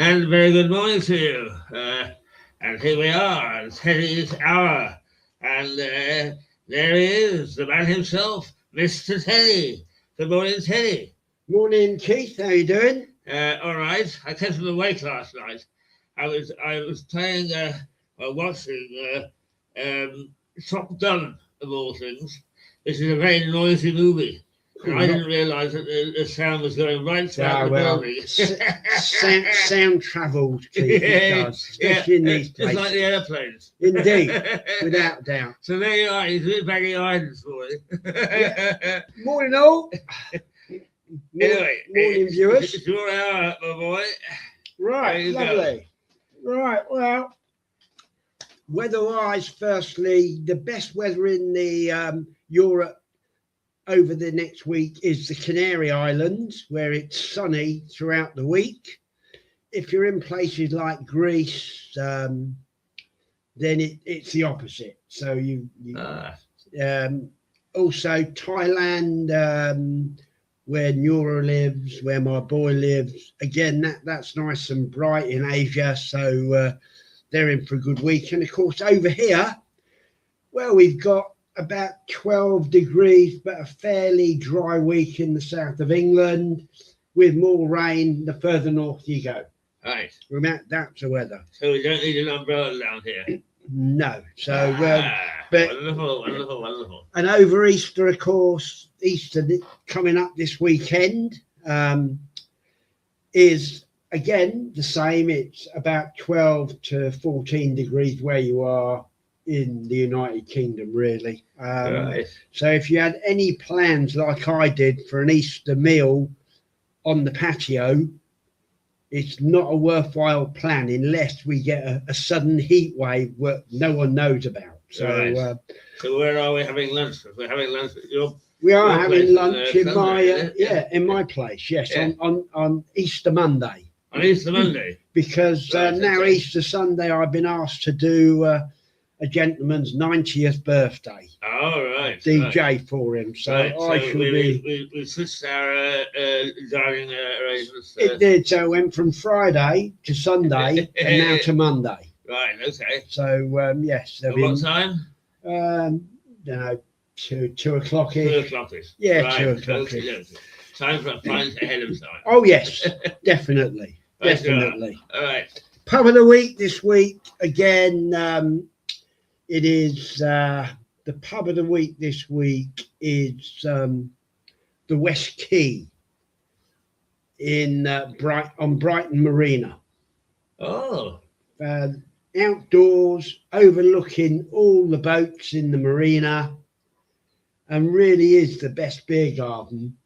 And very good morning to you. And here we are, Teddy's Hour. And there he is, the man himself, Mr. Teddy. Good morning, Teddy. Morning, Keith. How you doing? All right. I came from awake last night. I was playing, watching Top Gun, of all things, which is a very noisy movie. And I didn't realise that the sound was going right throughout the building. Sound travelled, Keith, it does, especially in these places. Just like the airplanes. Indeed, without doubt. So there you are, he's a bit baggy irons for you. Yeah. Morning, all. Anyway, morning, viewers. It's your hour, my boy. Right, lovely. Right, well, weather-wise, firstly, the best weather in the Europe over the next week is the Canary Islands, where it's sunny throughout the week. If you're in places like Greece, then it's the opposite. So also Thailand, where Nora lives, where my boy lives. Again, that's nice and bright in Asia, so they're in for a good week. And of course, over here, well, we've got about 12 degrees, but a fairly dry week in the south of England, with more rain the further north you go. Right. That's the weather. So we don't need an umbrella down here. No. So, but wonderful. And over Easter, of course, Easter coming up this weekend is again the same. It's about 12 to 14 degrees where you are in the United Kingdom, really. Right. So if you had any plans like I did for an Easter meal on the patio, it's not a worthwhile plan unless we get a sudden heat wave that no one knows about. So, right. So where are we having lunch? We're having lunch at we are having lunch in Sunday, my in my place. Yes, yeah. on Easter Monday. On Easter Monday. Because now Easter Sunday, I've been asked to do a gentleman's 90th birthday. Oh, right. DJ right. for him. So right. I shall be. We switched our dining arrangements. It did. So it went from Friday to Sunday and now to Monday. Right. Okay. So yes. What time? Don't know. 2 o'clock. 2 o'clock is. Yeah, right. 2 o'clock. Okay. Time for a pint ahead of time. Oh yes, definitely, definitely. All right. Pub of the week this week again. It is the pub of the week this week is the West Quay in on Brighton Marina. Oh. Outdoors, overlooking all the boats in the marina, and really is the best beer garden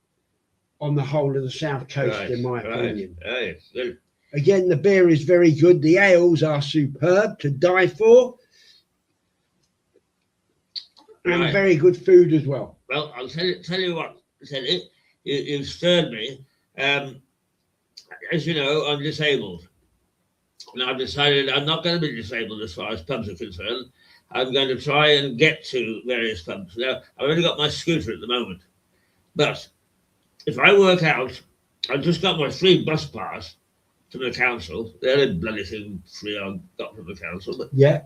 on the whole of the south coast, in my opinion. Right. Good. Again, the beer is very good. The ales are superb to die for. And very good food as well. Well, I'll tell you what, Teddy, you've stirred me. As you know, I'm disabled. And I've decided I'm not going to be disabled as far as pubs are concerned. I'm going to try and get to various pubs. Now, I've only got my scooter at the moment. But if I work out, I've just got my free bus pass from the council. The only bloody thing free I got from the council. But, yeah.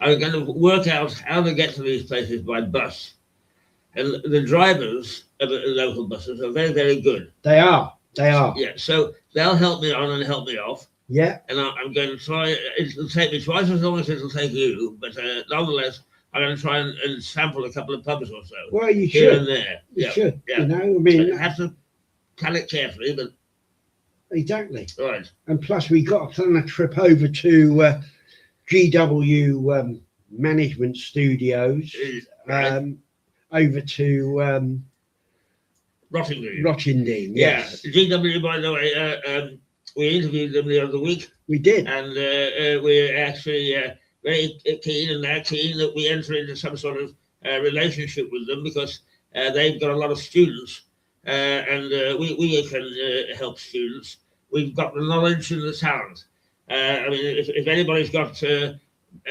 I'm going to work out how to get to these places by bus. And the drivers of the local buses are very, very good. They are. Yeah, so they'll help me on and help me off. Yeah. And I'm going to try, it'll take me twice as long as it'll take you, but nonetheless, I'm going to try and sample a couple of pubs or so. Well, you here should. And there. You should. Yeah. You know, I mean, I have to plan it carefully, but. Exactly. Right. And plus, we got to plan a trip over to GW Management Studios, right. Over to Rottingdean. Yes. Yeah. GW, by the way, we interviewed them the other week. We did. And we're actually very keen, and they're keen that we enter into some sort of relationship with them, because they've got a lot of students, and we can help students. We've got the knowledge and the talent. I mean, if anybody's got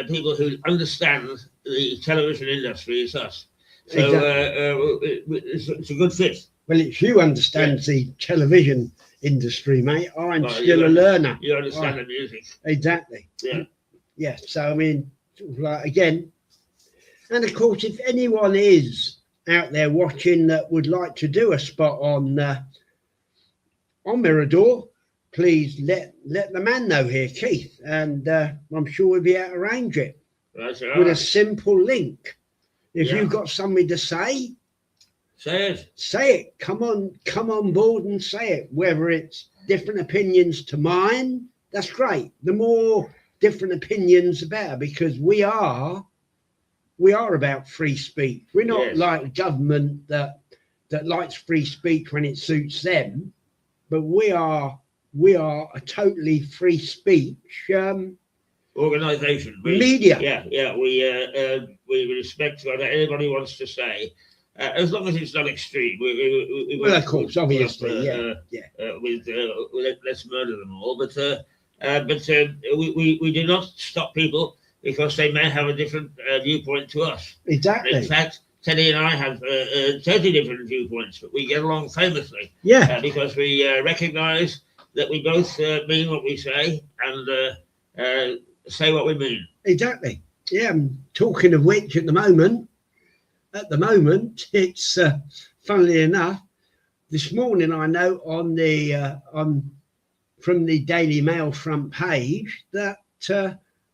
people who understand the television industry is us. So it's a good fit. Well, it's you understand the television industry, mate. I'm still a learner. You understand the music. Exactly. Yeah. Yeah. So I mean, like again, and of course, if anyone is out there watching that would like to do a spot on Mirador, please let the man know here, Keith, and I'm sure we'll be able to arrange it with a simple link. If you've got something to say, say it. Say it. Come on board and say it. Whether it's different opinions to mine, that's great. The more different opinions, the better, because we are about free speech. We're not like the government that likes free speech when it suits them, but we are a totally free speech organisation. Media. Yeah. We respect what anybody wants to say, as long as it's not extreme. Well, of course, obviously, let's murder them all. But we do not stop people because they may have a different viewpoint to us. Exactly. In fact, Teddy and I have totally different viewpoints, but we get along famously. Yeah. Because we recognise that we both mean what we say and say what we mean. Exactly. Yeah. Talking of which, at the moment, it's funnily enough, this morning I know on the from the Daily Mail front page that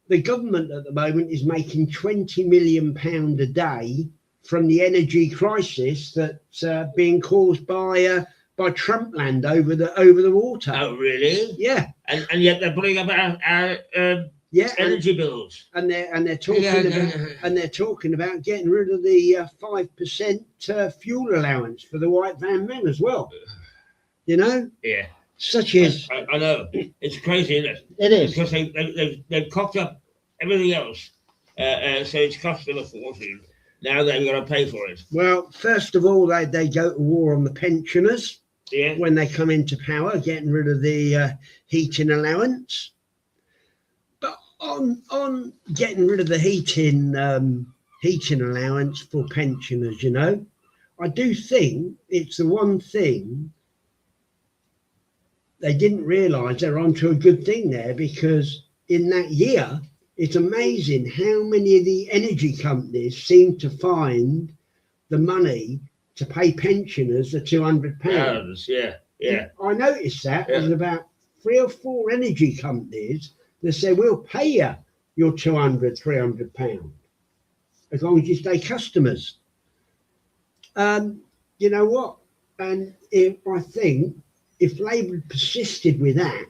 the government at the moment is making £20 million a day from the energy crisis that's being caused by Trumpland over the water. Oh, really? Yeah. And yet they're putting up our energy bills. And they're talking about getting rid of the 5% fuel allowance for the white van men as well. You know? Yeah. Such as I know. It's crazy, isn't it? It is. Because they've cocked up everything else. So it's cost them a fortune. Now they've got to pay for it. Well, first of all, they go to war on the pensioners. Yeah. When they come into power, getting rid of the heating allowance. But on getting rid of the heating allowance for pensioners, you know, I do think it's the one thing they didn't realise they're onto a good thing there, because in that year, it's amazing how many of the energy companies seem to find the money to pay pensioners the £200. Yeah. I noticed that there's about 3 or 4 energy companies that say we'll pay you your £200-300 as long as you stay customers. You know what? And I think if Labour persisted with that,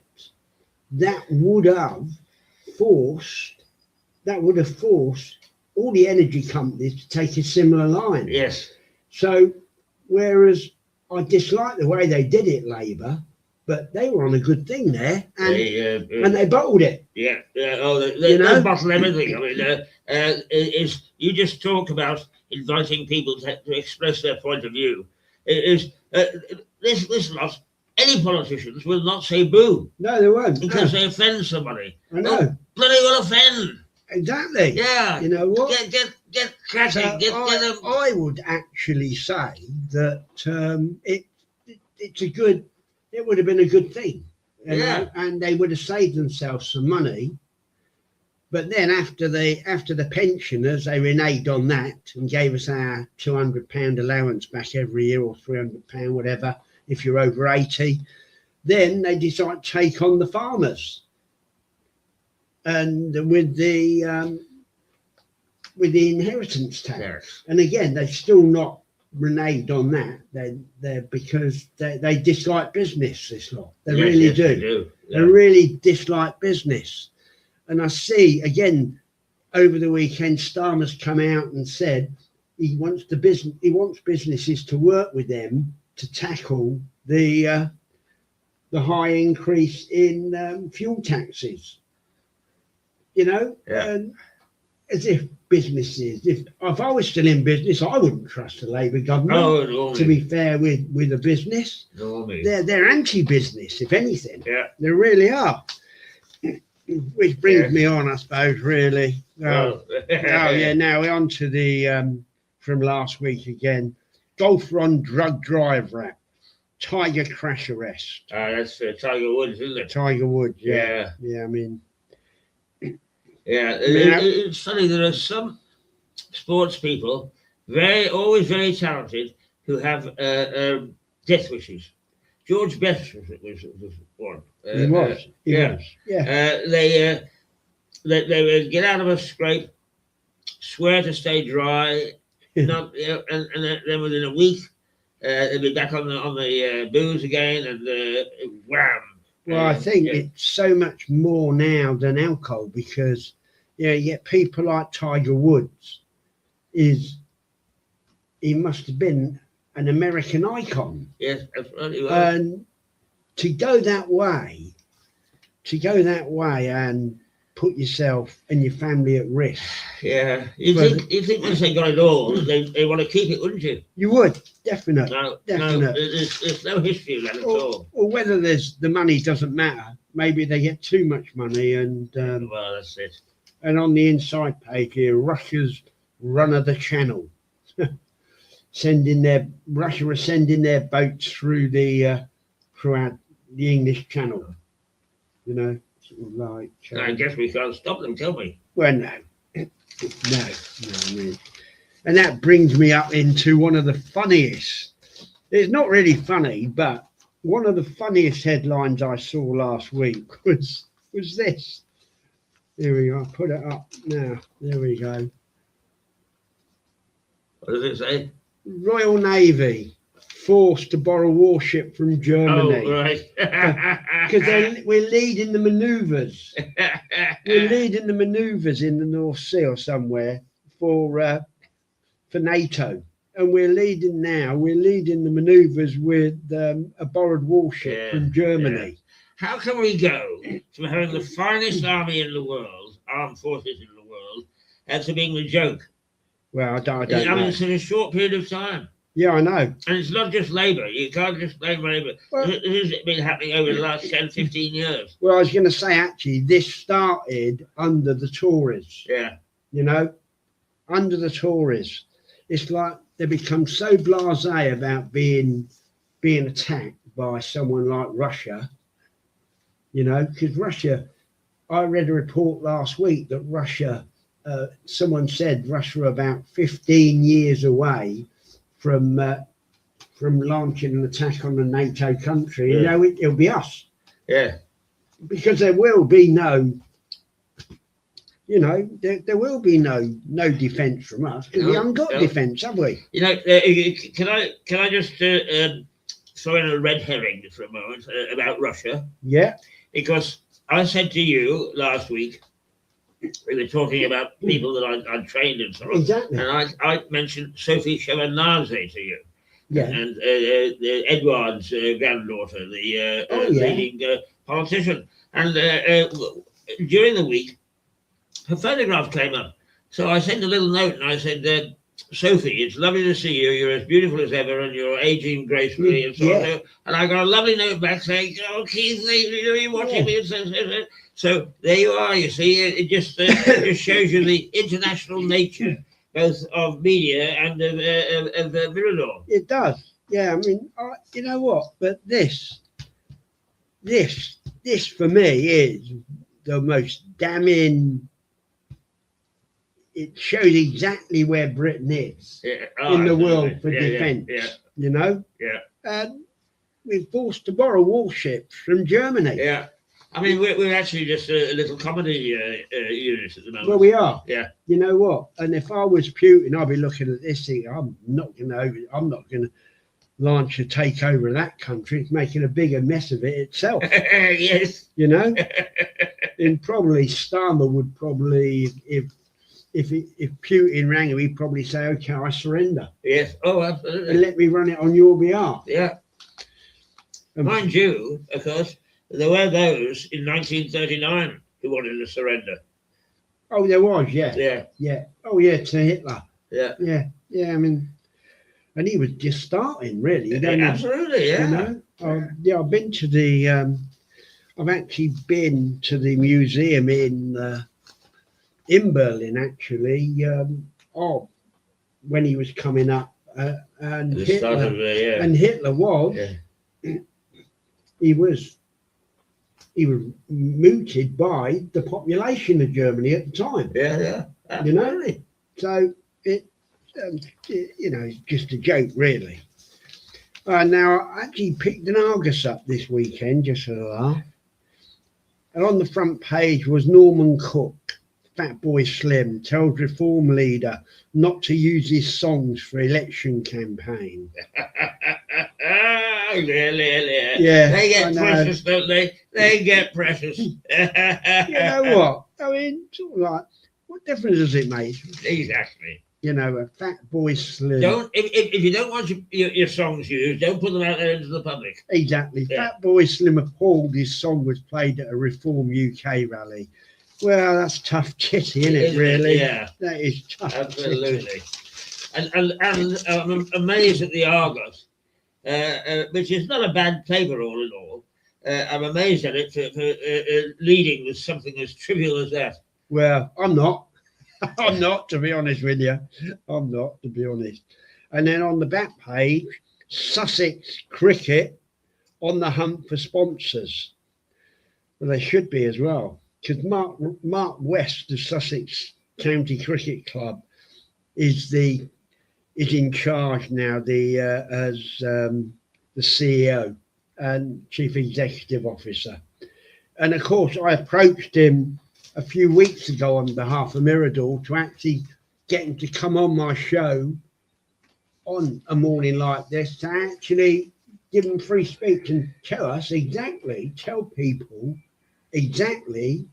that would have forced all the energy companies to take a similar line. Yes. So, whereas I dislike the way they did it, Labour, but they were on a good thing there, and they bottled it. Yeah. Oh, they bottle everything. I mean, you just talk about inviting people to express their point of view. This lot. Any politicians will not say boo. No, they won't. Because they offend somebody. I know. Oh, bloody well offend. Exactly. Yeah. You know what? Get cracking. So I would actually say that it would have been a good thing. You know? And they would have saved themselves some money. But then after the pensioners, they reneged on that and gave us our £200 allowance back every year, or £300, whatever, if you're over 80, then they decide to take on the farmers. And with the inheritance tax. Yes. And again, they've still not reneged on that. They're because they dislike business, this lot. They really do. They do. Yeah. They really dislike business. And I see, again, over the weekend, Starmer's come out and said he wants businesses to work with them to tackle the high increase in fuel taxes. You know, as if businesses, if I was still in business, I wouldn't trust the Labour government. No, to be fair with a business, no, they're anti-business, if anything. Yeah, they really are. which brings Yes. me on, I suppose, really. Oh, yeah, now we're on to the, from last week again, golf run drug drive rap, Tiger crash arrest. That's Tiger Woods, isn't it? Tiger Woods, Yeah. I mean, Yeah. mean, It's funny, there are some sports people, always very talented, who have death wishes. George Best was one. he was. Yeah. They would get out of a scrape, swear to stay dry, not, and then within a week, they'd be back on the booze again, and wham. Well, I think it's so much more now than alcohol because, you get people like Tiger Woods. He must have been an American icon. Yes, absolutely. Well. And to go that way and put yourself and your family at risk. Yeah, you think once they got it all, they want to keep it, wouldn't you? You would, definitely. No, definitely. There's no history of that at all. Or whether the money doesn't matter. Maybe they get too much money and. Well, that's it. And on the inside page here, Russia's run of the channel. Russia are sending their boats through throughout the English Channel. Sort of like. I guess we can't stop them, can we? Well, no. I mean, and that brings me up into one of the funniest. It's not really funny, but one of the funniest headlines I saw last week was this. Here we go. I'll put it up now. There we go. What does it say? Royal Navy forced to borrow warship from Germany. Oh, right. Because we're leading the manoeuvres. We're leading the manoeuvres in the North Sea or somewhere for NATO. And we're leading the manoeuvres with a borrowed warship from Germany. Yeah. How can we go from having the finest army in the world, armed forces in the world, to being the joke? Well, I don't know. know. It's in a short period of time. Yeah, I know. And it's not just Labour. You can't just blame Labour. Well, this has been happening over the last 10, 15 years. Well, I was going to say, actually, this started under the Tories. Yeah. Under the Tories. It's like they become so blasé about being attacked by someone like Russia. Because Russia, I read a report last week that Russia, someone said Russia are about 15 years away from launching an attack on a NATO country. Yeah. It'll be us. Yeah. Because there will be no, there will be no defence from us because we haven't got defence, have we? Can I just throw in a red herring for a moment about Russia? Yeah. Because I said to you last week, we were talking about people that I'd trained and so on. Exactly. And I mentioned Sophie Shevardnadze to you. Yeah. And Edward's granddaughter, the leading politician. And during the week, her photograph came up. So I sent a little note and I said, Sophie, it's lovely to see you. You're as beautiful as ever and you're aging gracefully and so on. And I got a lovely note back saying, oh, Keith, you're watching me. So there you are, you see. It just shows you the international nature, both of media and of Mirador. It does. Yeah, I mean, you know what? But this for me is the most damning. It shows exactly where Britain is in the world for defence. Yeah. And we're forced to borrow warships from Germany. Yeah. I mean, we're actually just a little comedy unit at the moment. Well, we are. Yeah. You know what? And if I was Putin, I'd be looking at this thing. I'm not going to launch a takeover of that country. It's making a bigger mess of it itself. Yes. And probably Starmer would probably, if Putin rang him, he'd probably say, "Okay, I surrender." Yes. Oh, absolutely. And let me run it on your behalf. Yeah. Mind you, of course, there were those in 1939 who wanted to surrender. Oh, there was, yeah. Yeah. Yeah. Oh, yeah, to Hitler. Yeah. Yeah. Yeah, I mean, and he was just starting, really. Absolutely, yeah. Yeah, I've been to the, I've actually been to the museum in Berlin, actually, when he was coming up, and The start Hitler, of yeah. and Hitler was, Yeah. he was mooted by the population of Germany at the time. Yeah. You know? Absolutely. So it it's just a joke, really. Now I actually picked an Argus up this weekend, just for a laugh. And on the front page was Norman Cook, Fatboy Slim, tells Reform leader not to use his songs for election campaign. Yeah. They get precious, don't they? They get precious. You know what? I mean, sort of like, what difference does it make? Exactly. You know, a Fatboy Slim. Don't if you don't want your songs used, don't put them out there into the public. Exactly. Yeah. Fatboy Slim appalled his song was played at a Reform UK rally. Well, that's tough titty, isn't it, really? Yeah. That is tough. Absolutely. And I'm amazed at the Argos, which is not a bad paper all in all. I'm amazed at it for leading with something as trivial as that. Well, I'm not. I'm not, to be honest with you. I'm not, to be honest. And then on the back page, Sussex Cricket on the hunt for sponsors. Well, they should be as well, because Mark West of Sussex County Cricket Club is in charge now, as the CEO and Chief Executive Officer. And of course, I approached him a few weeks ago on behalf of Mirador to actually get him to come on my show on a morning like this, to actually give him free speech and tell people exactly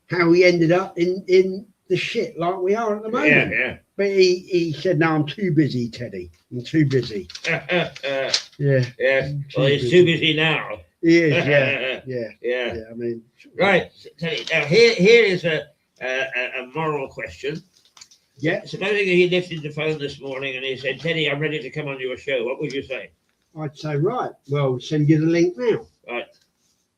how he ended up in the shit like we are at the moment. Yeah. But he said, no, I'm too busy, Teddy. I'm too busy. Yeah. Well, he's busy. too busy now. He is, yeah. I mean, Right. Now here is a moral question. Yeah. Supposing he lifted the phone this morning and he said, Teddy, I'm ready to come on your show, what would you say? I'd say, right, well, send you the link now. Right.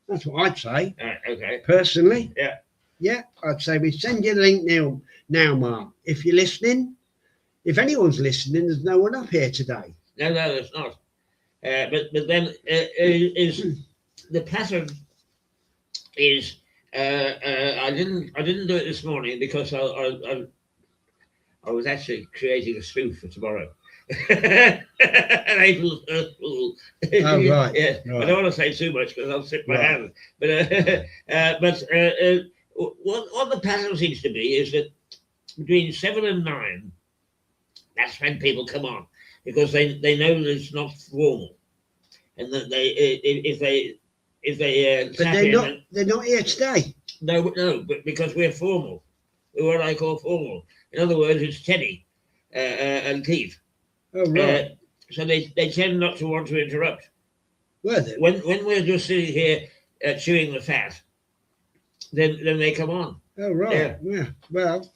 That's what I'd say. Right, okay. Personally. Yeah. Yeah, I'd say we send you the link now, Mark. If you're listening, if anyone's listening, there's no one up here today. No, there's not. But then is the pattern is I didn't do it this morning because I was actually creating a spoof for tomorrow. An April Fool. Oh, right. Yeah. Right. I don't want to say too much because I'll slip my hand. But what the pattern seems to be is that between 7 and 9, that's when people come on, because they know that it's not formal, and that if they but they're not here today. No, but because we're formal, we're what I call formal. In other words, it's Teddy and Keith. Oh, right. So they tend not to want to interrupt. Were they? When we're just sitting here chewing the fat, then they come on. Oh, right. Yeah. Well,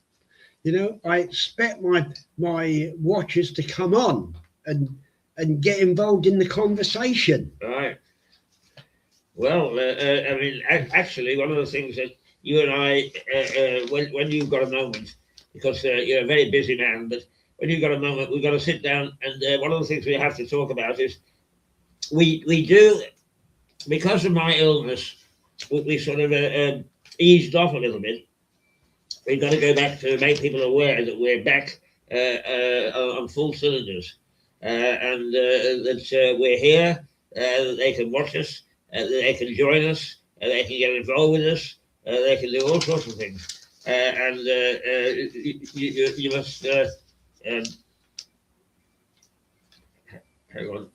you know, I expect my watchers to come on and get involved in the conversation. Right. Well, I mean, actually, one of the things that you and I, when you've got a moment, because you're a very busy man, but when you've got a moment, we've got to sit down, and one of the things we have to talk about is we do, because of my illness, we sort of eased off a little bit. We've got to go back to make people aware that we're back on full cylinders, and that we're here, that they can watch us, that they can join us, they can get involved with us, they can do all sorts of things. And you must hang on.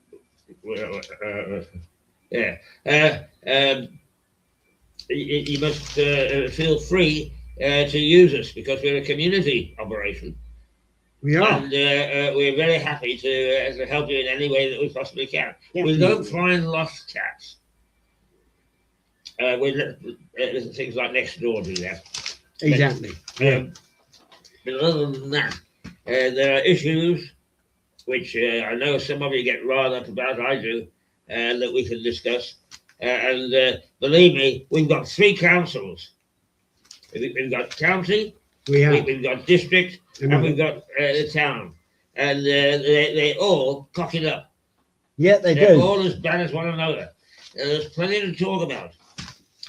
You must feel free to use us, because we're a community operation. We are. And we're very happy to help you in any way that we possibly can. Definitely. We don't find lost cats. Things like Nextdoor do that. Exactly. But other than that, there are issues which I know some of you get riled up about, I do, that we can discuss. And believe me, we've got 3 councils. We've got county, we've got district, and we've got the town. And they all cock it up. Yeah, they're do. all as bad as one another. There's plenty to talk about.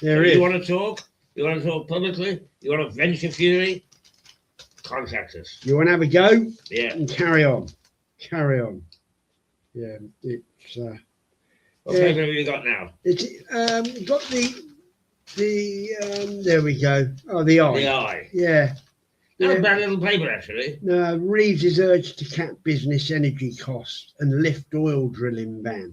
There if is. You want to talk? You want to talk publicly? You want to vent your fury? Contact us. You want to have a go? Yeah. And carry on. Carry on. Yeah, it's... what paper have you got now? It's got there we go. Oh, the eye. The eye. Yeah. Not a bad little paper, actually. No, Reeves is urged to cap business energy costs and lift oil drilling ban.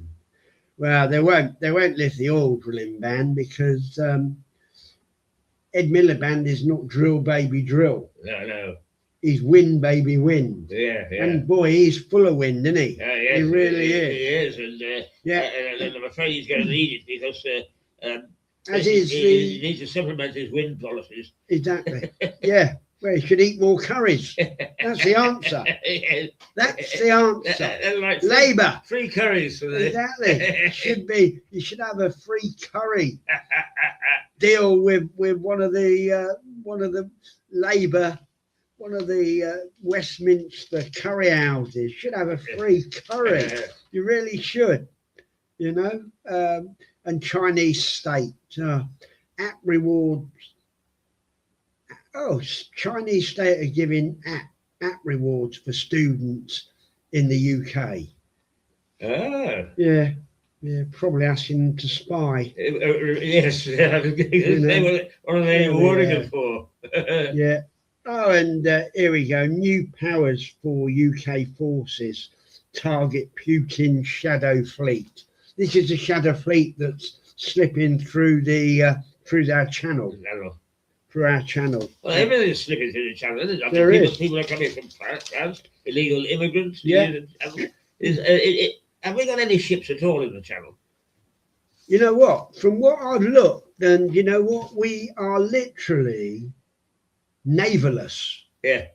Well, they won't lift the oil drilling ban because Ed Miliband is not drill baby drill. No. He's win baby win. Yeah. And boy, he's full of wind, isn't he? Yes, he really is. He is, and I'm afraid he's going to need it because he needs to supplement his wind policies. Exactly. Yeah. Well, he should eat more curries. That's the answer. That's the answer. Like Labour. Free curries. Exactly. You should have a free curry deal with one of the Labour, one of the Westminster curry houses. Should have a free curry. You really should. You know. And Chinese state app rewards. Oh, Chinese state are giving app rewards for students in the UK. Oh. Yeah, probably asking them to spy. Yes, what are they rewarding them for? Yeah. Oh, and here we go. New powers for UK forces target Putin's shadow fleet. This is a shadow fleet that's slipping through our channel. Through our channel. Well, everything's slipping through the channel, isn't it? There is. People are coming from France, illegal immigrants. Yeah. Have we got any ships at all in the channel? You know what? From what I've looked, and you know what? We are literally navalless. Yeah.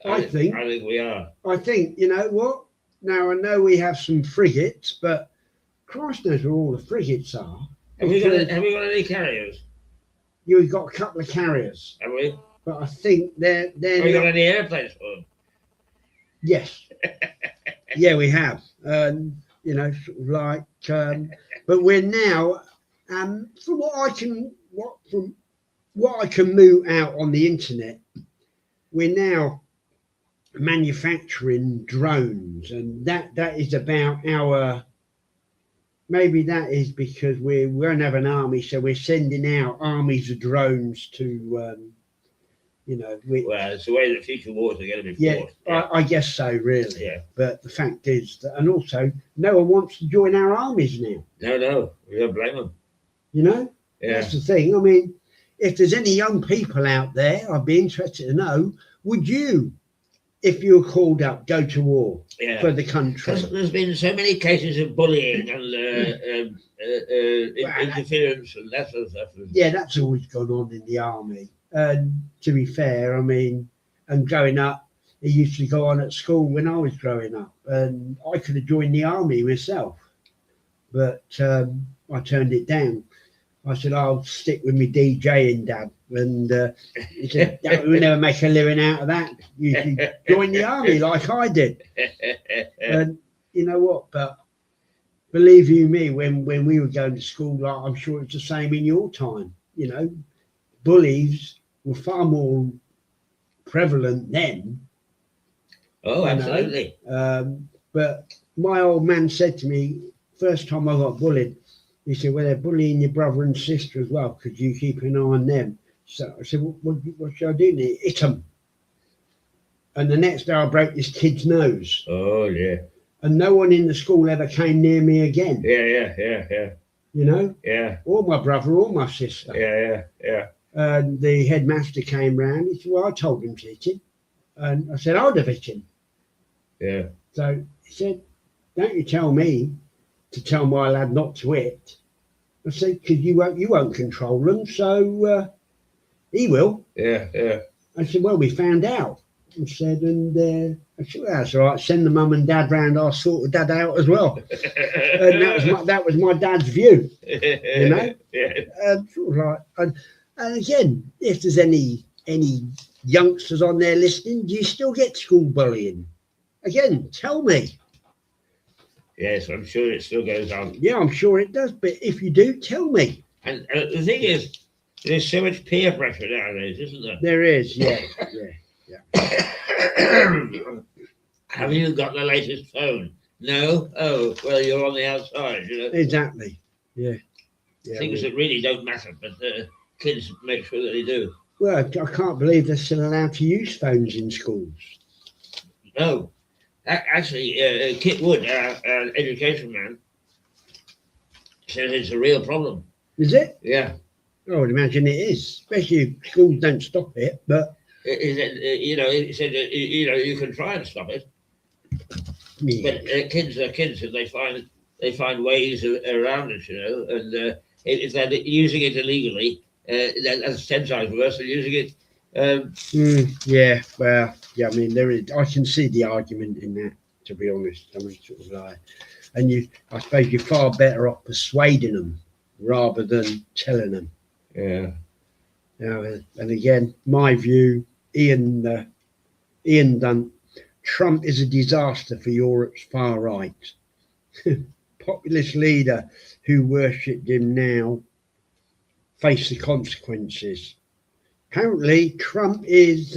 I think we are. I think, you know what? Now, I know we have some frigates, but Christ knows where all the frigates are. Have we got any carriers? You've got a couple of carriers. Have we? But I think they're have we got any airplanes for them? Yes. Yeah, we have. You know, sort of like, but we're now, from what I can move out on the internet, we're now manufacturing drones, and that is about our. Maybe that is because we won't have an army, so we're sending out armies of drones to, you know. Well, it's the way the future wars are going to be fought. Yeah, I guess so, really. Yeah. But the fact is that, and also, no one wants to join our armies now. No, we don't blame them. You know? Yeah. That's the thing. I mean, if there's any young people out there, I'd be interested to know, would you, if you were called up, go to war for the country? There's been so many cases of bullying and interference and that sort of stuff. Yeah, that's always gone on in the army. And to be fair, I mean, and growing up, it used to go on at school when I was growing up, and I could have joined the army myself, but I turned it down. I said, I'll stick with me DJing, Dad. And he said, we'll never make a living out of that. You should join the army like I did. And you know what? But believe you me, when we were going to school, like, I'm sure it's the same in your time. You know, bullies were far more prevalent then. Oh, absolutely. But my old man said to me, first time I got bullied, he said, well, they're bullying your brother and sister as well. Could you keep an eye on them? So I said, what should I do? Hit them. And the next day I broke this kid's nose. Oh, yeah. And no one in the school ever came near me again. Yeah. You know? Yeah. Or my brother or my sister. Yeah. And the headmaster came round. He said, well, I told him to hit him. And I said, I'd have hit him. Yeah. So he said, don't you tell me to tell my lad not to hit. I said, because you won't control them, so he will. Yeah. I said, well, we found out. I said, and I said, well, that's all right. Send the mum and dad round. I'll sort the dad out as well. And that was my dad's view. You know, sort of like, and again, if there's any youngsters on there listening, do you still get school bullying? Again, tell me. Yes, I'm sure it still goes on. Yeah, I'm sure it does. But if you do, tell me. And the thing is, there's so much peer pressure nowadays, isn't there? There is, yeah. Have you got the latest phone? No? Oh, well, you're on the outside, you know? Exactly, yeah. Things that really don't matter, but kids make sure that they do. Well, I can't believe they're still allowed to use phones in schools. No. Actually, Kit Wood, our education man, says it's a real problem. Is it? Yeah. I would imagine it is, especially if schools don't stop it. But he said you can try and stop it, but kids are kids, and they find ways around it, you know. And if they're using it illegally, that's 10 times worse than using it. Yeah, well, yeah. I mean, there is. I can see the argument in that. To be honest, I mean, sort of like, and I suppose you're far better off persuading them rather than telling them. Yeah. And again, my view, Ian Dunt, Trump is a disaster for Europe's far right. Populist leader who worshipped him now face the consequences. Apparently, Trump is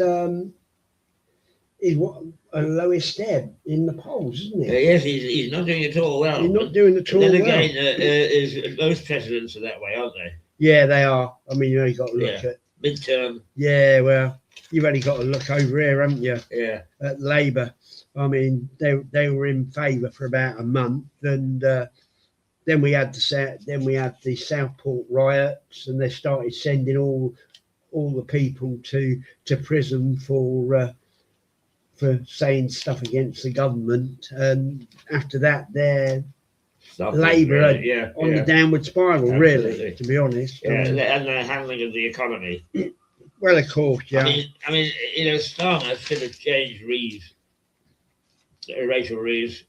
what a lowest ebb in the polls, isn't he? Yes, he's not doing it at all well. He's not doing it at all well. Then again, most presidents are that way, aren't they? Yeah, they are. I mean, you've got to look at midterm. Yeah, well, you've only got to look over here, haven't you? Yeah. At Labour, I mean, they were in favour for about a month, and then we had the Southport riots, and they started sending all the people to prison for saying stuff against the government, and after that, they're Labour on the downward spiral. Absolutely. Really, to be honest. Yeah, and the handling of the economy. Well, of course, yeah. I mean, Starmer should have changed Rachel Reeves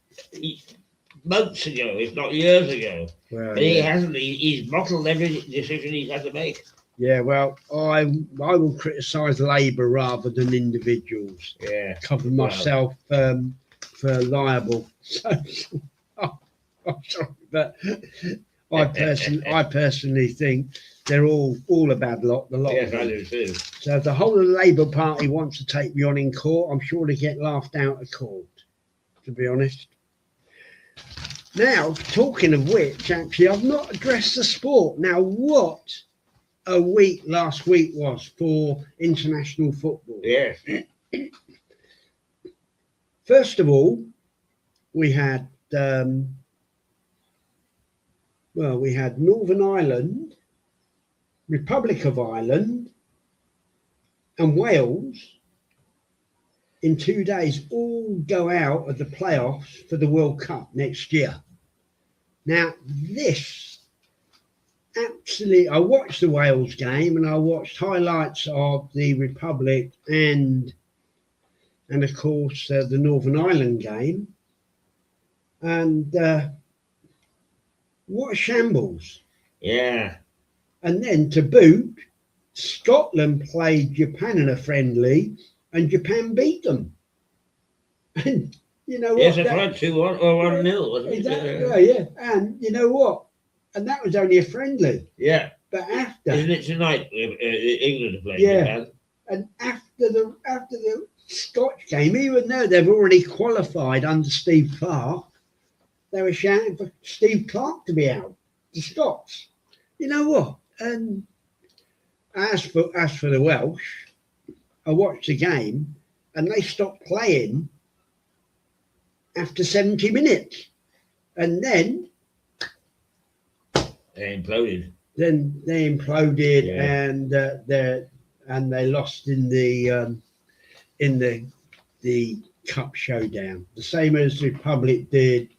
months ago, if not years ago. Well, but he hasn't. He's bottled every decision he's had to make. Yeah, well, I will criticise Labour rather than individuals. Yeah, cover myself for liable. So, I'm sorry, but I personally think they're all a bad lot. The lot. Yes, I do too. So if the whole of the Labour Party wants to take me on in court, I'm sure they get laughed out of court. To be honest. Now, talking of which, actually, I've not addressed the sport. Now, what a week last week was for international football. Yes. First of all, we had Northern Ireland, Republic of Ireland, and Wales in 2 days all go out of the playoffs for the World Cup next year. Now, this absolutely, I watched the Wales game and I watched highlights of the Republic and of course the Northern Ireland game, and what a shambles. Yeah. And then to boot, Scotland played Japan in a friendly and Japan beat them. And you know what? Yes, it's right, 2-1 or 1-0, wasn't it? Exactly, yeah. And you know what? And that was only a friendly. Yeah. But after, isn't it tonight? England are playing. Yeah. Japan. And after the Scotch game, even though they've already qualified under Steve Clarke, they were shouting for Steve Clarke to be out. The Scots. You know what? And as for the Welsh, I watched the game and they stopped playing after 70 minutes, and then they imploded. Then they imploded, yeah. and they lost in the cup showdown, the same as the Republic did.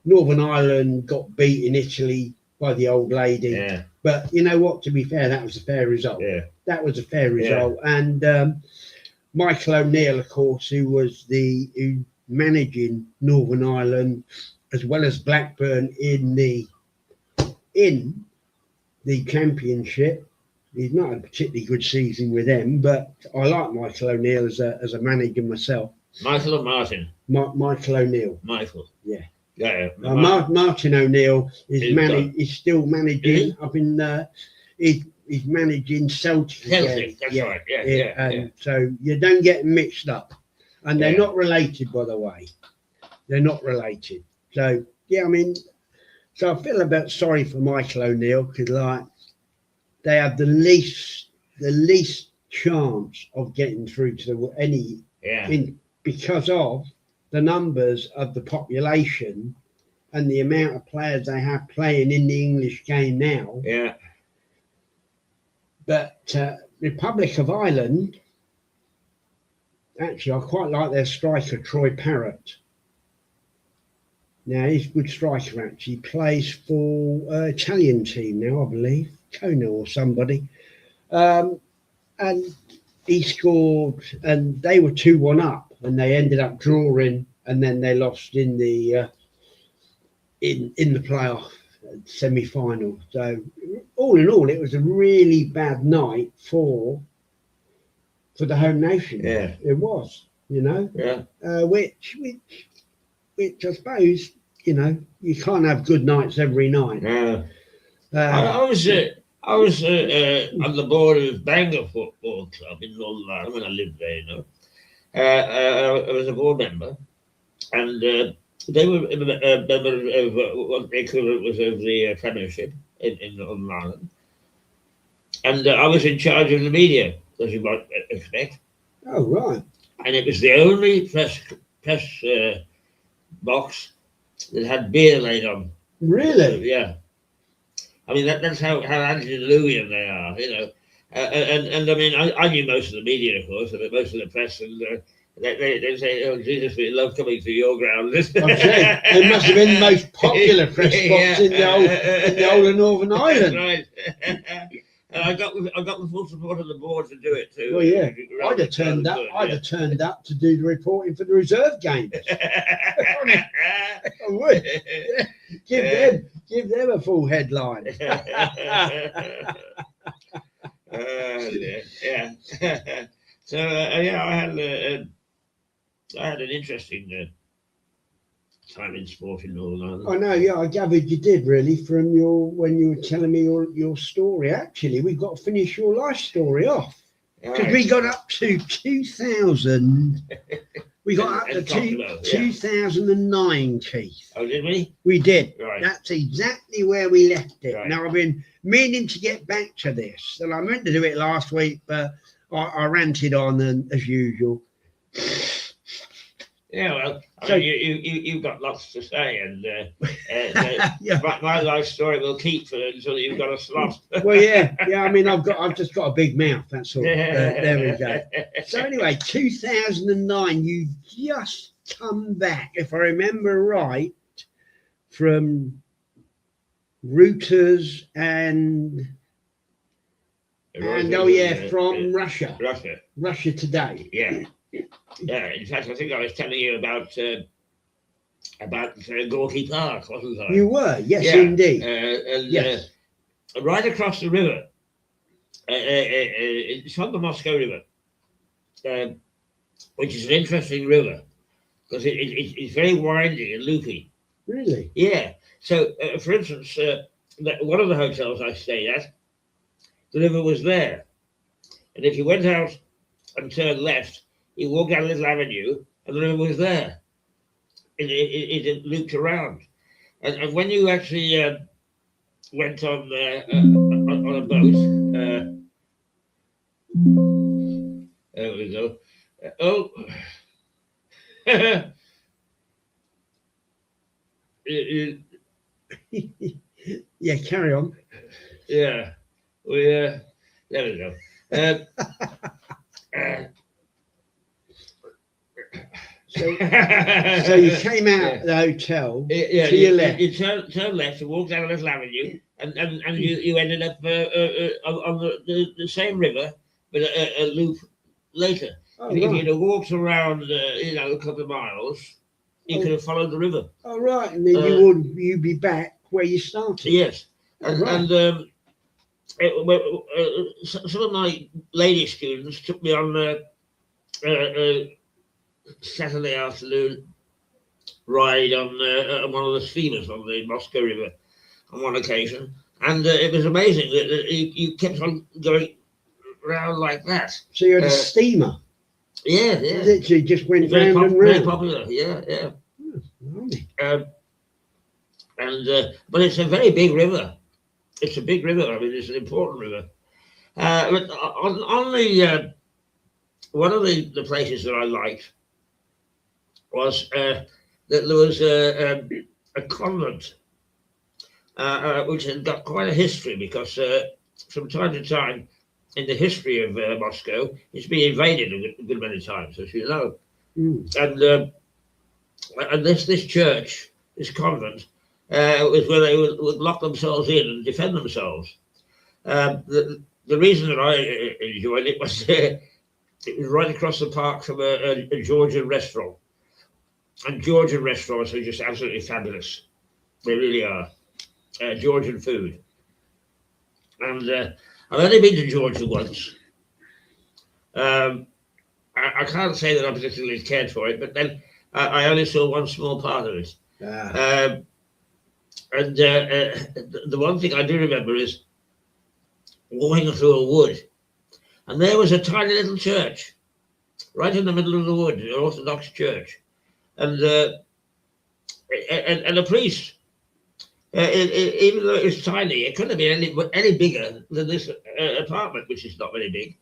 Northern Ireland got beat in Italy by the old lady. Yeah. But you know what? To be fair, that was a fair result. Yeah. That was a fair result. Yeah. And Michael O'Neill, of course, who managing Northern Ireland as well as Blackburn in the championship. He's not a particularly good season with them, but I like Michael O'Neill as a manager myself. Michael or Martin? Michael O'Neill. Michael. Yeah. Yeah. Martin O'Neill is still managing up in he's managing Celtic. Celtic, that's right. Yeah. So you don't get mixed up. And they're not related, by the way. They're not related. So yeah, I mean, so I feel a bit sorry for Michael O'Neill because like they have the least chance of getting through to because of the numbers of the population and the amount of players they have playing in the English game now. Yeah. But Republic of Ireland, actually, I quite like their striker, Troy Parrott. Now, he's a good striker, actually. Plays for an Italian team now, I believe. Kona or somebody. And he scored, and they were 2-1 up, and they ended up drawing, and then they lost in the playoff semi-final. So, all in all, it was a really bad night for the home nation. Yeah, it was. You know. Yeah. Which I suppose, you know, you can't have good nights every night. Yeah. I was on the board of Bangor Football Club in Northern Ireland when I lived there, you know. I was a board member, and they were a member of what the equivalent was of the Premiership in Northern Ireland. And I was in charge of the media, as you might expect. Oh, right. And it was the only press box that had beer laid on. Really? Yeah. I mean, that's how antediluvian they are, you know. And I mean, I knew most of the media, of course, and most of the press, and they say, "Oh, Jesus, we love coming to your ground." I'm saying, they must have been the most popular press box in the whole of Northern Ireland. Right. And I got the full support of the board to do it too. Well, yeah, I'd have turned up. I'd have turned up to do the reporting for the reserve games. I would. Give them a full headline. Yeah. So yeah, I had an interesting time in sport in Northern Ireland. I know, yeah, I gathered you did really from when you were telling me your story. Actually, we've got to finish your life story off because we got up to 2000. We got up to 2009, Keith. Oh, did we? We did. Right. That's exactly where we left it. Right. Now, I've been meaning to get back to this, and I meant to do it last week, but I ranted on as usual. Yeah, well, I mean, you've got lots to say, and yeah. my life story will keep until you've got a slot. Well, yeah. I mean, I've just got a big mouth. That's all. There we go. So anyway, 2009, you just come back, if I remember right, from Reuters and from Russia. Russia Today. Yeah. Yeah, in fact, I think I was telling you about Gorky Park, wasn't I? You were, yes, indeed. Yes. Right across the river, it's on the Moscow River, which is an interesting river because it's very windy and loopy. Really? Yeah. So, for instance, one of the hotels I stayed at, the river was there, and if you went out and turned left, you walk down a little avenue, and the river was there. It looped around, and when you actually went on a boat, there we go. Yeah, carry on. Yeah, there we go. So you came out of the hotel to your left. You turn left and walk down a little avenue, and you ended up on the same river, but a loop later. Oh, if right. you'd have walked around, a couple of miles, you could have followed the river. Oh, right. And then you'd be back where you started. Yes. Oh, And, right. some of my lady students took me on a Saturday afternoon ride on one of the steamers on the Moscow River on one occasion. And it was amazing that you kept on going round like that. So you had a steamer? Yeah. Literally just went very round and round. Very popular, yeah. Oh, But it's a very big river. It's a big river. I mean, it's an important river. But on the one of the places that I liked was that there was a convent which had got quite a history, because from time to time in the history of Moscow, it's been invaded a good many times, as you know. And this church, this convent, was where they would lock themselves in and defend themselves. The reason that I enjoyed it was it was right across the park from a Georgian restaurant. And Georgian restaurants are just absolutely fabulous. They really are. Georgian food. And I've only been to Georgia once. I can't say that I particularly cared for it, but then I only saw one small part of it. And the one thing I do remember is walking through a wood, and there was a tiny little church right in the middle of the wood, an Orthodox church, and a priest. Even though it was tiny, it couldn't have been any bigger than this apartment, which is not very big.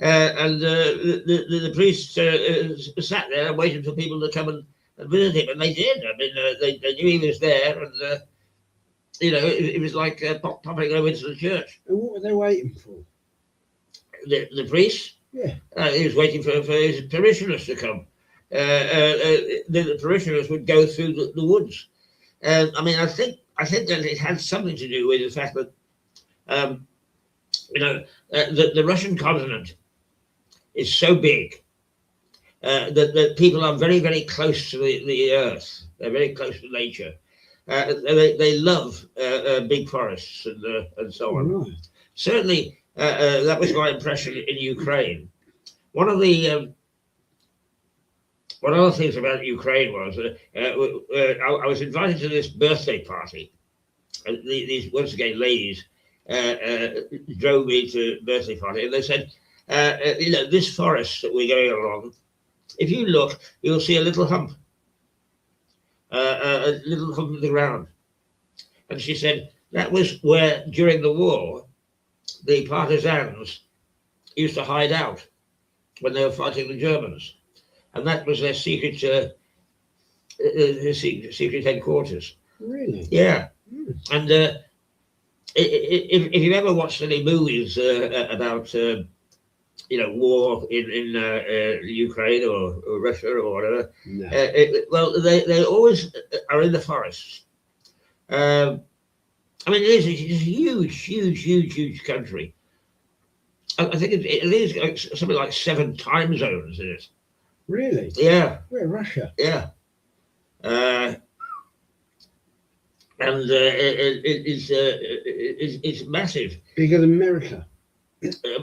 And the priest sat there and waited for people to come and visit him, and they did. I mean, they knew he was there, and it was like popping over into the church. And what were they waiting for? The priest? Yeah. He was waiting for his parishioners to come. The parishioners would go through the woods. I mean, I think that it had something to do with the fact that, the Russian continent is so big that people are very, very close to the earth. They're very close to nature. They love big forests and so on. Right. Certainly, that was my impression in Ukraine. One of the things about Ukraine was I was invited to this birthday party. These, once again, ladies drove me to birthday party, and they said, this forest that we're going along, if you look, you'll see a little hump of the ground. And she said that was where, during the war, the partisans used to hide out when they were fighting the Germans. And that was their secret headquarters. Really? Yeah. And if you've ever watched any movies about war in Ukraine or Russia or whatever, no. They always are in the forests. I mean, it's a huge country. I think it is like something like 7 time zones in it. Really? Yeah. Where, Russia? Yeah. And it's massive. Bigger than America?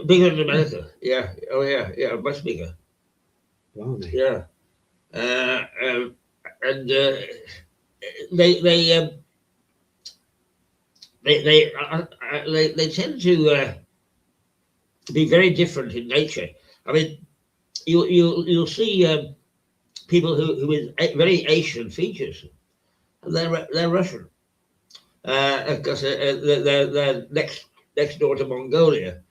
Bigger than America. Yeah. Oh yeah. Much bigger. Blimey. Yeah. And they tend to be very different in nature. I mean, you'll see people who with very Asian features, and they're Russian, because they're next door to Mongolia,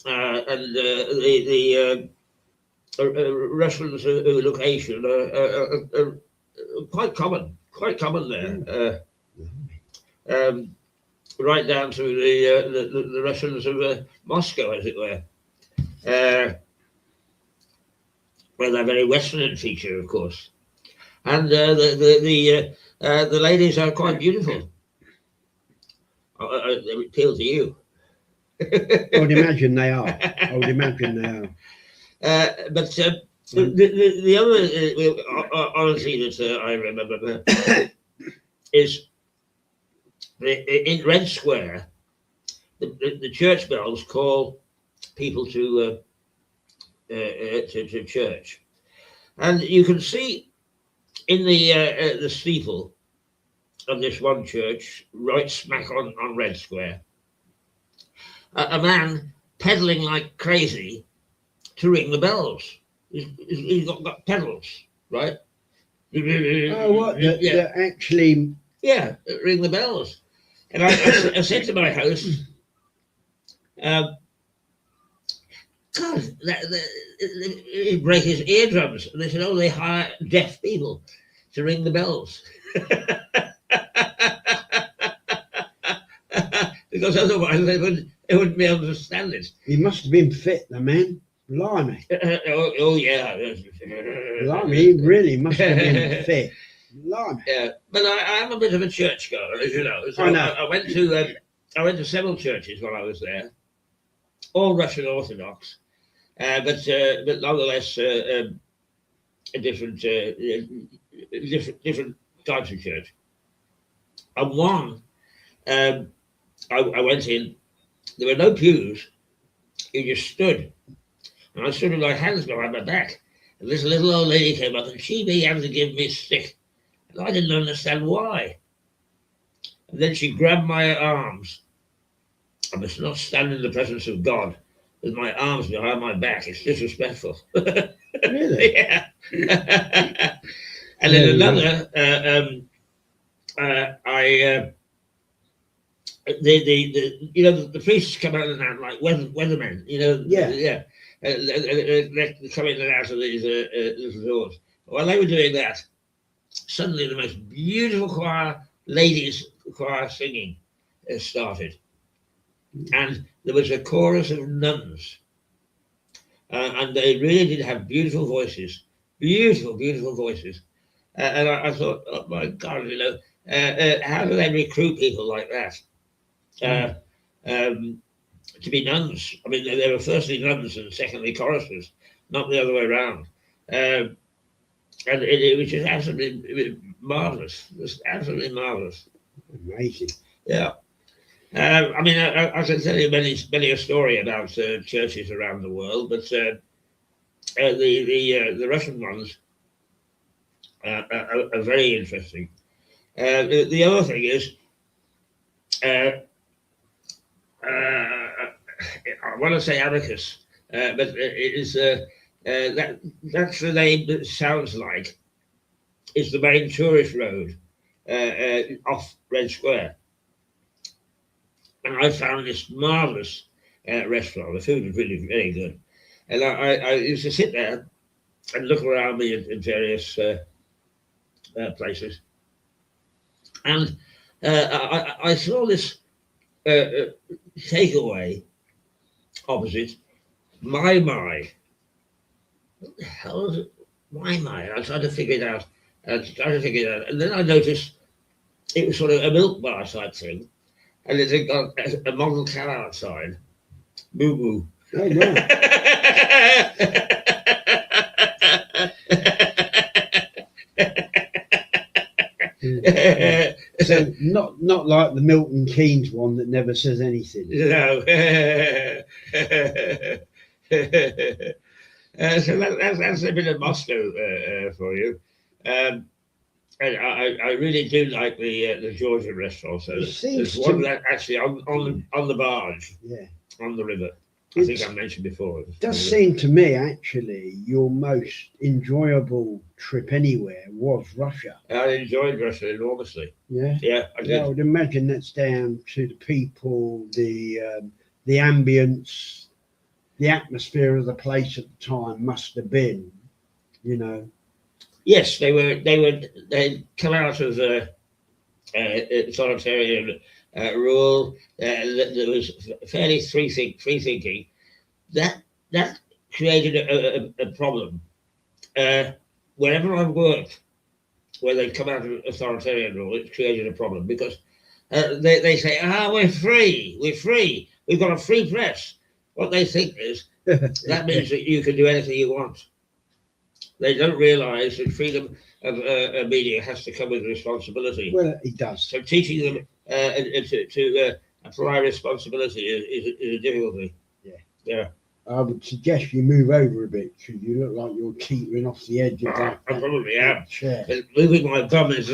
and the Russians who look Asian are quite common there. Right down to the Russians of Moscow, as it were. Well, they're very Western in feature, of course, and the ladies are quite beautiful. They appeal to you. I would imagine they are. But the other oddity that I remember is in Red Square, the church bells call people to church, and you can see in the steeple of this one church, right smack on Red Square, a man pedaling like crazy to ring the bells. He's got pedals, right? Oh, what? That actually... Yeah, ring the bells. And I said to my host, God, he'd break his eardrums. And they said, oh, they hire deaf people to ring the bells. Because otherwise they wouldn't be able to stand it. He must have been fit, the man. Blimey. Oh, yeah. Blimey, he really must have been fit. Blimey. Yeah, but I'm a bit of a churchgoer, as you know. So I know. I went to several churches while I was there, all Russian Orthodox, but nonetheless different types of church. And one, I went in. There were no pews. You just stood, and I stood with my hands behind my back. And this little old lady came up, and she began to give me a stick. And I didn't understand why. And then she grabbed my arms. I must not stand in the presence of God with my arms behind my back. It's disrespectful. Really? Yeah. And then another, the priests come out and out like weathermen, Yeah. They come in and out of these little doors. While they were doing that, suddenly the most beautiful ladies choir singing started. And there was a chorus of nuns. And they really did have beautiful voices. Beautiful, beautiful voices. And I thought, oh my God, how do they recruit people like that? To be nuns. I mean, they were firstly nuns and secondly choristers, not the other way around. And it was just absolutely marvelous. It was absolutely marvelous. Amazing. Yeah. I mean, I can tell you many a story about churches around the world, but the Russian ones are very interesting. The other thing is, I want to say abacus, but it is that's the name that sounds like is the main tourist road off Red Square. And I found this marvelous restaurant. The food was really very good, and I used to sit there and look around me in various places, and I saw this takeaway opposite my. What the hell is it? My. I tried to figure it out. And then I noticed it was sort of a milk bar type thing, and it had got a model cow outside. Moo moo. Oh, no. So not like the Milton Keynes one that never says anything. No. So that's a bit of Moscow for you. And I really do like the Georgian restaurant. So there's one that actually on the barge, on the river. I think I mentioned before. It does seem to me, actually, your most enjoyable trip anywhere was Russia. I enjoyed Russia enormously. Yeah? Yeah, I did. I would imagine that's down to the people, the ambience, the atmosphere of the place at the time must have been, Yes, they'd come out of authoritarian rule. There was fairly free thinking. That created a problem. Wherever I've worked, where they come out of authoritarian rule, it created a problem because they say, we're free, we've got a free press. What they think is That means that you can do anything you want. They don't realise that freedom of media has to come with responsibility. Well, it does. So teaching them to apply responsibility is a difficulty. Yeah. I would suggest you move over a bit because you look like you're teetering off the edge of that. I probably am. Chair. But moving my bum is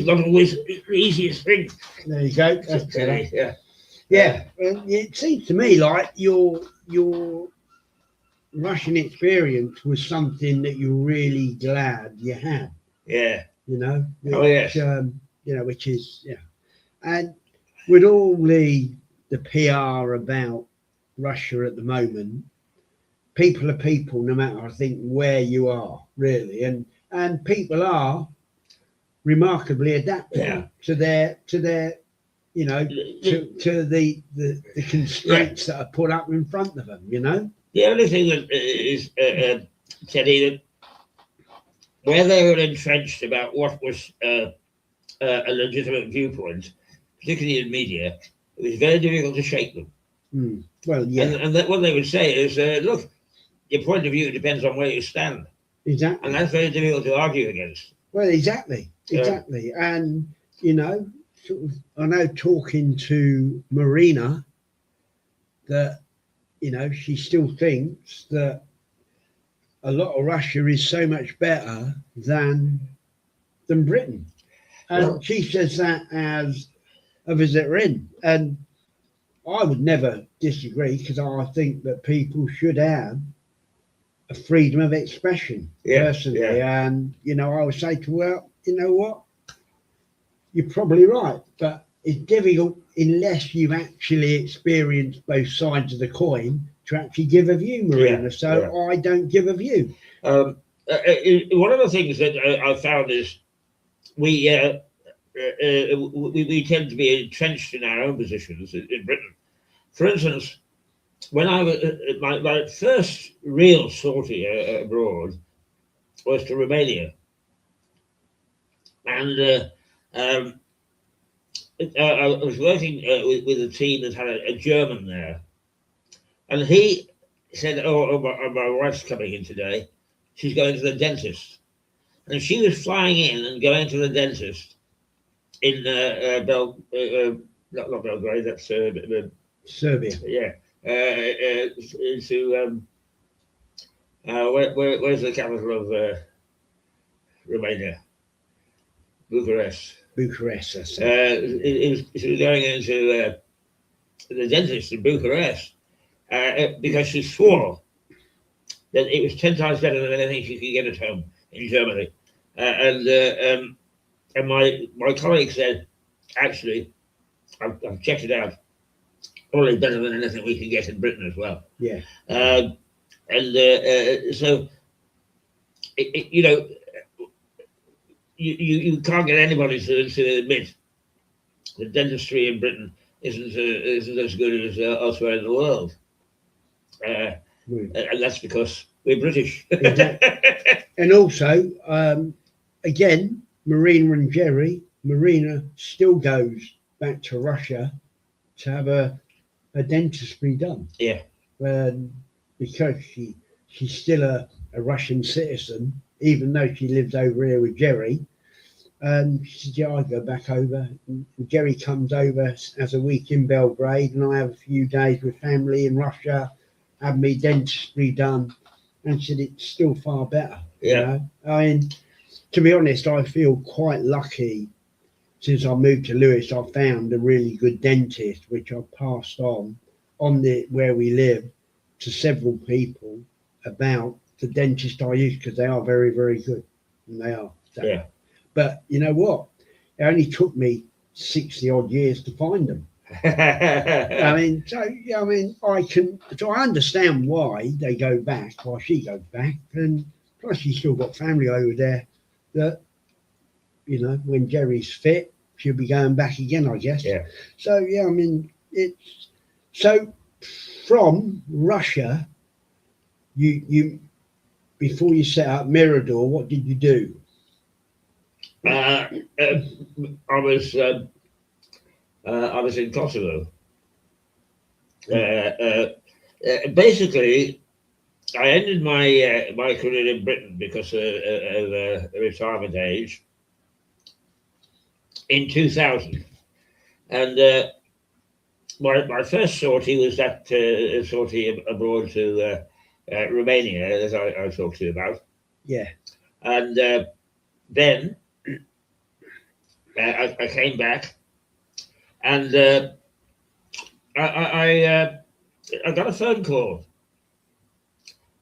not always the easiest thing. There you go. That's better. Yeah. Yeah. Well, it seems to me like your Russian experience was something that you're really glad you had. Yeah. You know. Which, Oh yes. Which is and with all the PR about Russia at the moment, people are people, no matter I think where you are really, and people are remarkably adaptable to their to the constraints that are put up in front of them. The only thing that is Teddy, that where they were entrenched about what was a legitimate viewpoint, particularly in media, it was very difficult to shake them. Well, yeah. And that what they would say is, look, your point of view depends on where you stand. Exactly. And that's very difficult to argue against. Well, exactly. And, sort of, I know talking to Marina that, she still thinks that a lot of Russia is so much better than Britain. And she says that as a visitor in. And I would never disagree because I think that people should have a freedom of expression personally. Yeah. And, I would say to her, you know what? You're probably right, but it's difficult unless you've actually experienced both sides of the coin to actually give a view, Marina. I don't give a view. One of the things that I found is we tend to be entrenched in our own positions in Britain. For instance, when I was my first real sortie abroad was to Romania, and I was working with a team that had a German there, and he said, my wife's coming in today. She's going to the dentist." And she was flying in and going to the dentist in not Belgrade, that's Serbia. Yeah. Where's the capital of Romania? Bucharest. Bucharest. She was going into the dentist in Bucharest because she swore that it was 10 times better than anything she could get at home in Germany. And my colleague said, actually, I've checked it out. Probably better than anything we can get in Britain as well. Yeah. So, you can't get anybody to admit that dentistry in Britain isn't as good as elsewhere in the world. And that's because we're British. And also, again, Marina and Jerry, Marina still goes back to Russia to have a dentistry done. Yeah. Because she's still a Russian citizen, even though she lives over here with Jerry. She said, yeah, I go back over. And Jerry comes over as a week in Belgrade, and I have a few days with family in Russia, have me dentistry done. And she said, it's still far better. Yeah. I mean, to be honest, I feel quite lucky. Since I moved to Lewis, I found a really good dentist, which I passed on where we live to several people about the dentist I use, because they are very, very good. And they are. So. Yeah. But you know what? It only took me 60 odd years to find them. I understand why they go back, why she goes back. And plus she's still got family over there that, when Jerry's fit, she'll be going back again, I guess. Yeah. So, it's so from Russia, you before you set up Mirador, what did you do? I was in Kosovo. basically, I ended my my career in Britain because of retirement age in 2000, and my first sortie was that sortie abroad to Romania, as I talked to you about. Yeah. And then I came back, and I got a phone call,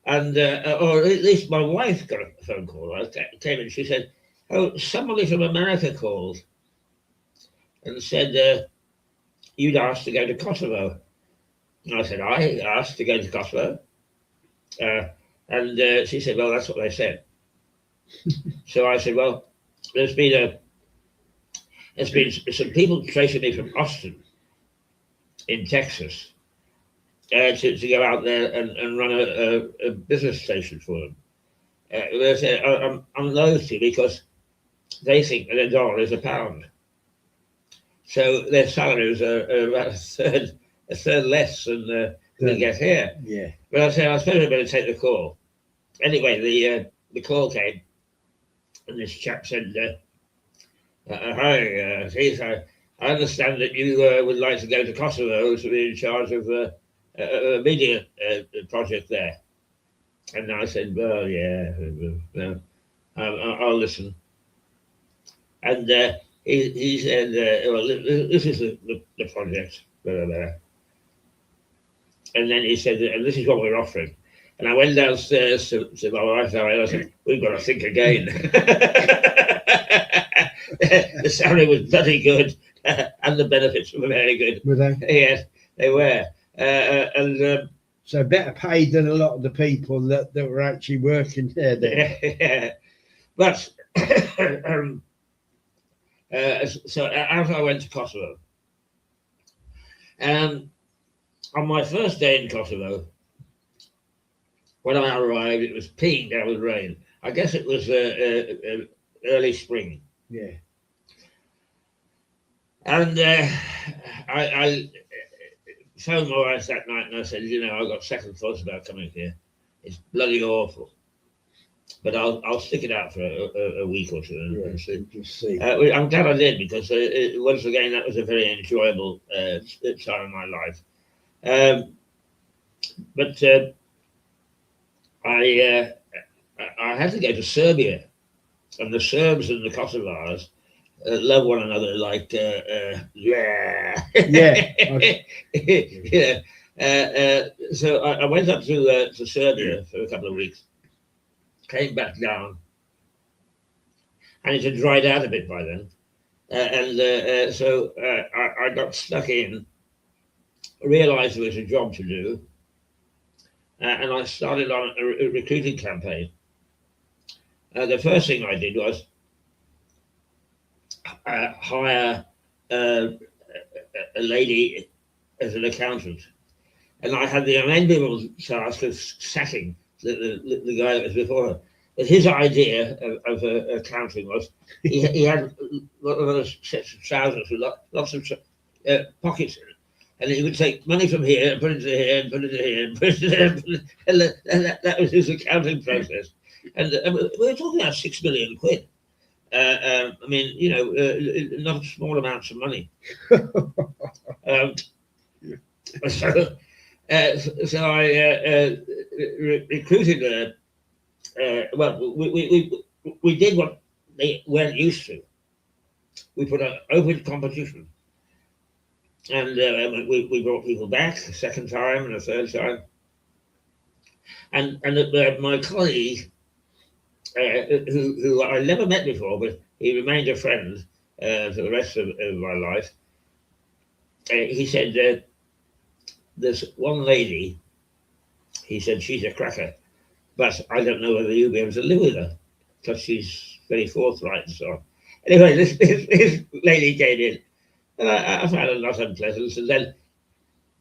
and or at least my wife got a phone call. I came in, she said, "Oh, somebody from America called and said you'd asked to go to Kosovo." And I said, "I asked to go to Kosovo," and she said, "Well, that's what they said." So I said, "Well, there's been some people tracing me from Austin in Texas to go out there and run a business station for them. They said, I'm loath to, because they think that $1 is a pound. So their salaries are about a third less than we get here." Yeah. But I said, "I suppose I better take the call." Anyway, the call came, and this chap said, "Hi, Keith, I understand that you would like to go to Kosovo to be in charge of a media project there." And I said, "Well, yeah, I'll listen." And he said, "Well, this is the project, blah, blah, blah." And then he said, "And this is what we're offering." And I went downstairs to my wife, and I said, "We've got to think again." The salary was bloody good, and the benefits were very good. Were they? Yes, they were. And so better paid than a lot of the people that were actually working there then. yeah. But so after I went to Kosovo, on my first day in Kosovo, when I arrived, it was peeing down with rain. I guess it was early spring. Yeah. And I phoned my wife that night, and I said, "I've got second thoughts about coming here. It's bloody awful, but I'll stick it out for a week or two and see." Just see. I'm glad I did, because once again, that was a very enjoyable time of my life. But I had to go to Serbia, and the Serbs and the Kosovars love one another like yeah. So I went up to Serbia for a couple of weeks, came back down, and it had dried out a bit by then, so I got stuck in, realized there was a job to do, and I started on a recruiting campaign. The first thing I did was hire a lady as an accountant, and I had the unenviable task of sacking the guy that was before her. But his idea of accounting was he had one of those sets of trousers with lots of pockets in it, and he would take money from here and put it into here and put it into here and put it there, and that was his accounting process. And we were talking about £6 million. I mean, not small amounts of money. So I recruited. Well, we did what they weren't used to. We put an open competition, and we brought people back a second time and a third time. And my colleague, who I never met before, but he remained a friend for the rest of my life. He said, "There's one lady," he said, "she's a cracker, but I don't know whether you'll be able to live with her, because she's very forthright and so on." Anyway, this lady came in, and I found her not unpleasant, and then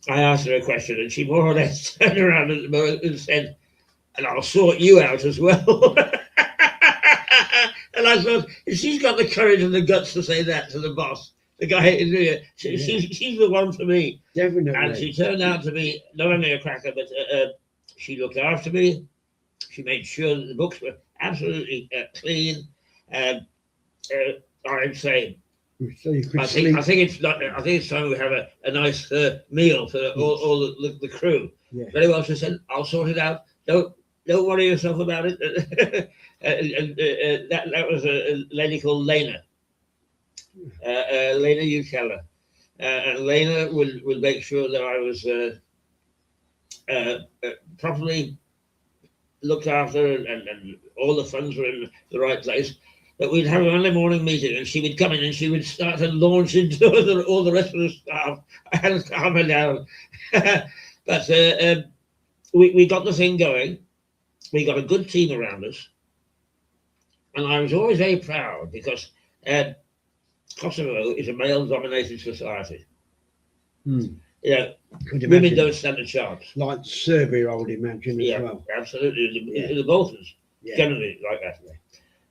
I asked her a question, and she more or less turned around and said, "And I'll sort you out as well." And I thought, if she's got the courage and the guts to say that to the boss, the guy. She's the one for me. Definitely. And she turned out to be not only a cracker, but she looked after me. She made sure that the books were absolutely clean. I'd say. So you could I think it's not. I think it's time we have a nice meal for all the crew. Yeah. Very well. She said, "I'll sort it out. Don't worry yourself about it." That was a lady called Lena. Lena, you tell her. And Lena would make sure that I was properly looked after and all the funds were in the right place. But we'd have a Monday morning meeting and she would come in and she would start to launch into all the rest of the staff. I had to calm her down. But we got the thing going. We got a good team around us. And I was always very proud because Kosovo is a male-dominated society. Women don't stand a chance. Like Serbia, I would imagine, as well. Absolutely. The Balkans, generally like that.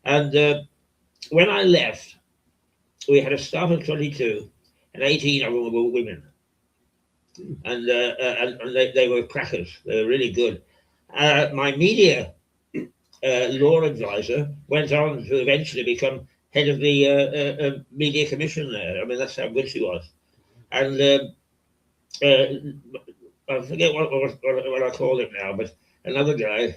And when I left, we had a staff of 22, and 18 of them were women. And they were crackers. They were really good. My media law advisor went on to eventually become head of the media commission there. I mean, that's how good she was. And I forget what I call it now, but another guy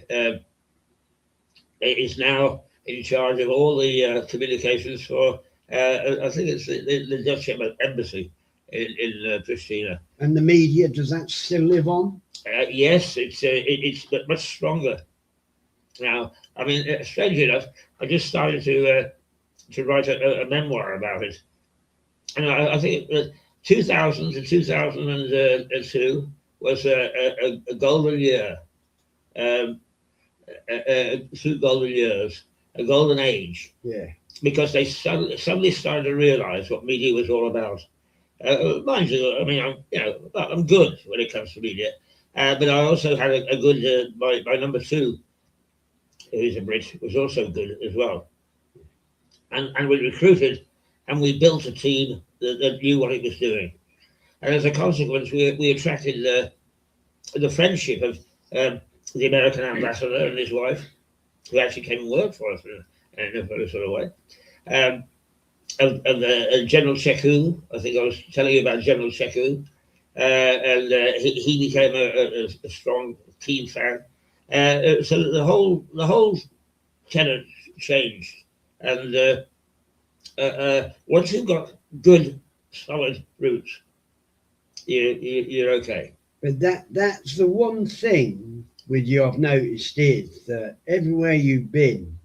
is now in charge of all the communications for, I think it's the Dutch embassy in Pristina. And the media, does that still live on? Yes, it's much stronger now. I mean, strangely enough, I just started to write a memoir about it, and I think 2000 to 2002 was a golden year, 2 golden years, a golden age. Yeah. Because they suddenly started to realise what media was all about. Mind you, I mean, I'm good when it comes to media, but I also had a good. My number 2, who's a Brit, was also good as well. And we recruited, and we built a team that knew what it was doing. And as a consequence, we attracted the friendship of the American ambassador and his wife, who actually came and worked for us in a very sort of way. Of General Cheku, I think I was telling you about General Cheku, and he became a strong team fan. So the whole tenor changed, and once you've got good, solid roots, you're okay. But that's the one thing with you I've noticed is that everywhere you've been,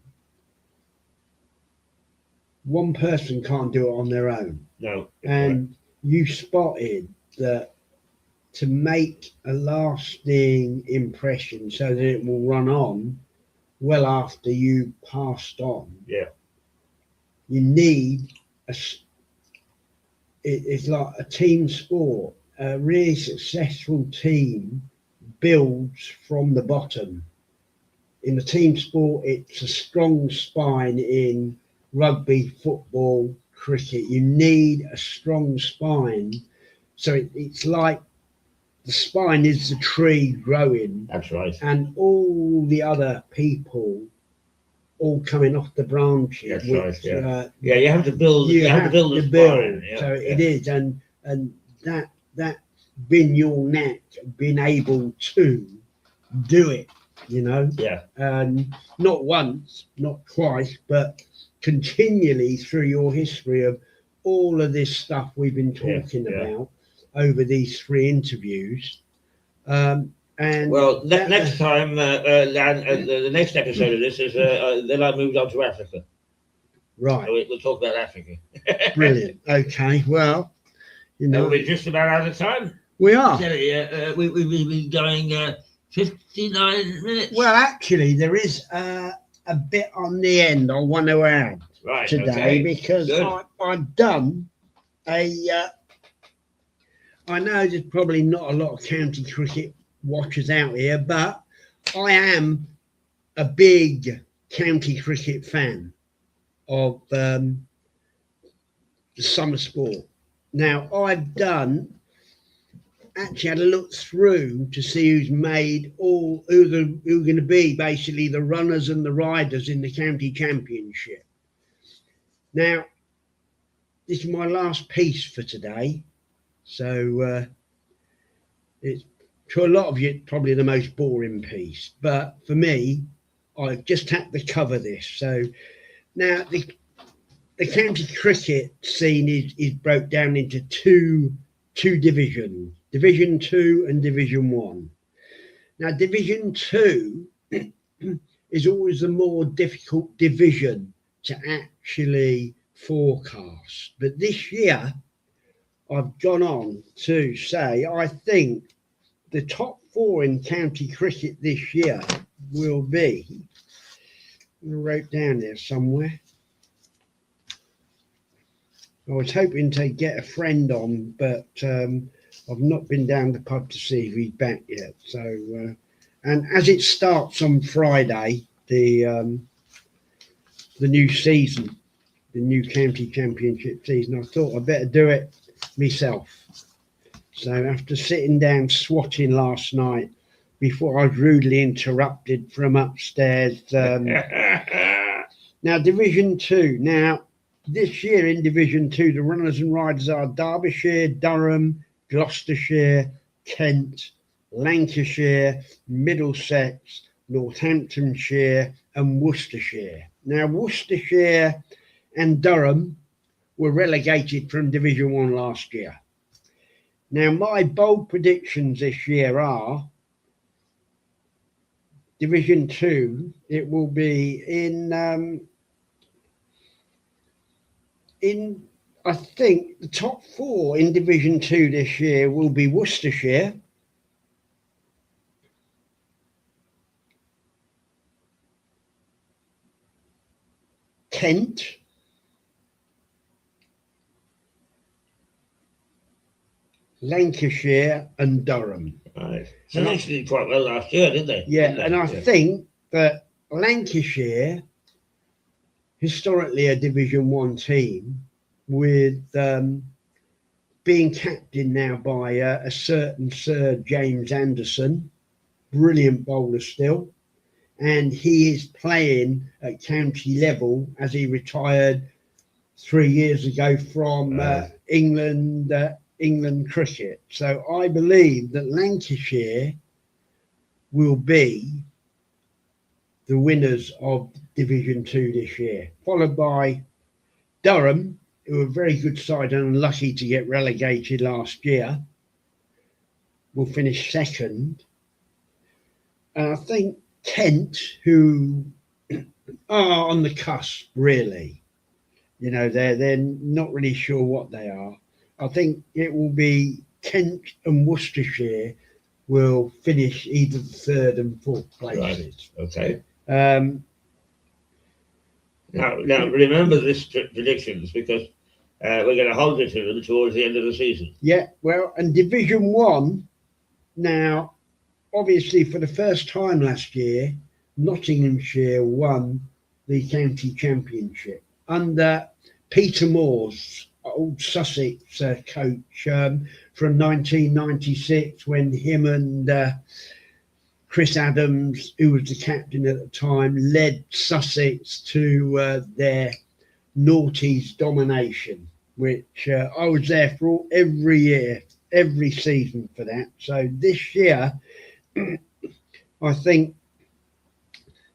one person can't do it on their own. No. And you spotted that to make a lasting impression so that it will run on well after you passed on. Yeah. You need it's like a team sport. A really successful team builds from the bottom. In the team sport, it's a strong spine in rugby, football, cricket. You need a strong spine. So it's like the spine is the tree growing. That's right. And all the other people all coming off the branches. That's right. Yeah. You have to build. You have to build the spine. Yeah, so it is, and that's been your knack, being able to do it. Yeah. And not once, not twice, but continually through your history of all of this stuff we've been talking about over these 3 interviews. And well, next time, the next episode of this is then I moved on to Africa. Right. So we'll talk about Africa. Brilliant. Okay. Well, we're just about out of time. We are. We've been going 59 minutes. Well, actually, there is a bit on the end I want to add today because I've done I know there's probably not a lot of county cricket watchers out here, but I am a big county cricket fan of the summer sport. Now I've actually had a look through to see who's made who are going to be basically the runners and the riders in the county championship. Now, this is my last piece for today, so it's to a lot of you probably the most boring piece, but for me, I just had to cover this. So now the county cricket scene is broke down into two divisions, Division 2 and Division 1. Now, Division 2 is always the more difficult division to actually forecast. But this year, I've gone on to say I think the top 4 in county cricket this year will be, I wrote down there somewhere. I was hoping to get a friend on, but I've not been down the pub to see if he's back yet. So, and as it starts on Friday, the new season, the new county championship season, I thought I'd better do it myself. So after sitting down swatting last night, before I was rudely interrupted from upstairs. Now, Division 2. Now, this year in Division 2, the runners and riders are Derbyshire, Durham, Gloucestershire, Kent, Lancashire, Middlesex, Northamptonshire and Worcestershire. Now, Worcestershire and Durham were relegated from Division 1 last year. Now, my bold predictions this year are Division 2, it will be in I think the top 4 in Division 2 this year will be Worcestershire, Kent, Lancashire and Durham. Right. So they actually did quite well last year, didn't they? Yeah, didn't they? And I think that Lancashire, historically a Division 1 team, with being captained now by a certain Sir James Anderson, brilliant bowler still, and he is playing at county level as he retired 3 years ago from England cricket. So I believe that Lancashire will be the winners of Division 2 this year, followed by Durham, who were a very good side and unlucky to get relegated last year, will finish second. And I think Kent, who are on the cusp, really, you know, they're not really sure what they are. I think it will be Kent and Worcestershire will finish either the 3rd and 4th places. Right. Okay. Now remember this predictions, because we're going to hold it to them towards the end of the season. Yeah, well, and Division 1, now, obviously for the first time last year, Nottinghamshire won the county championship under Peter Moore's old Sussex coach from 1996, when him and Chris Adams, who was the captain at the time, led Sussex to their noughties domination, which I was there for every year, every season for that. So this year, I think,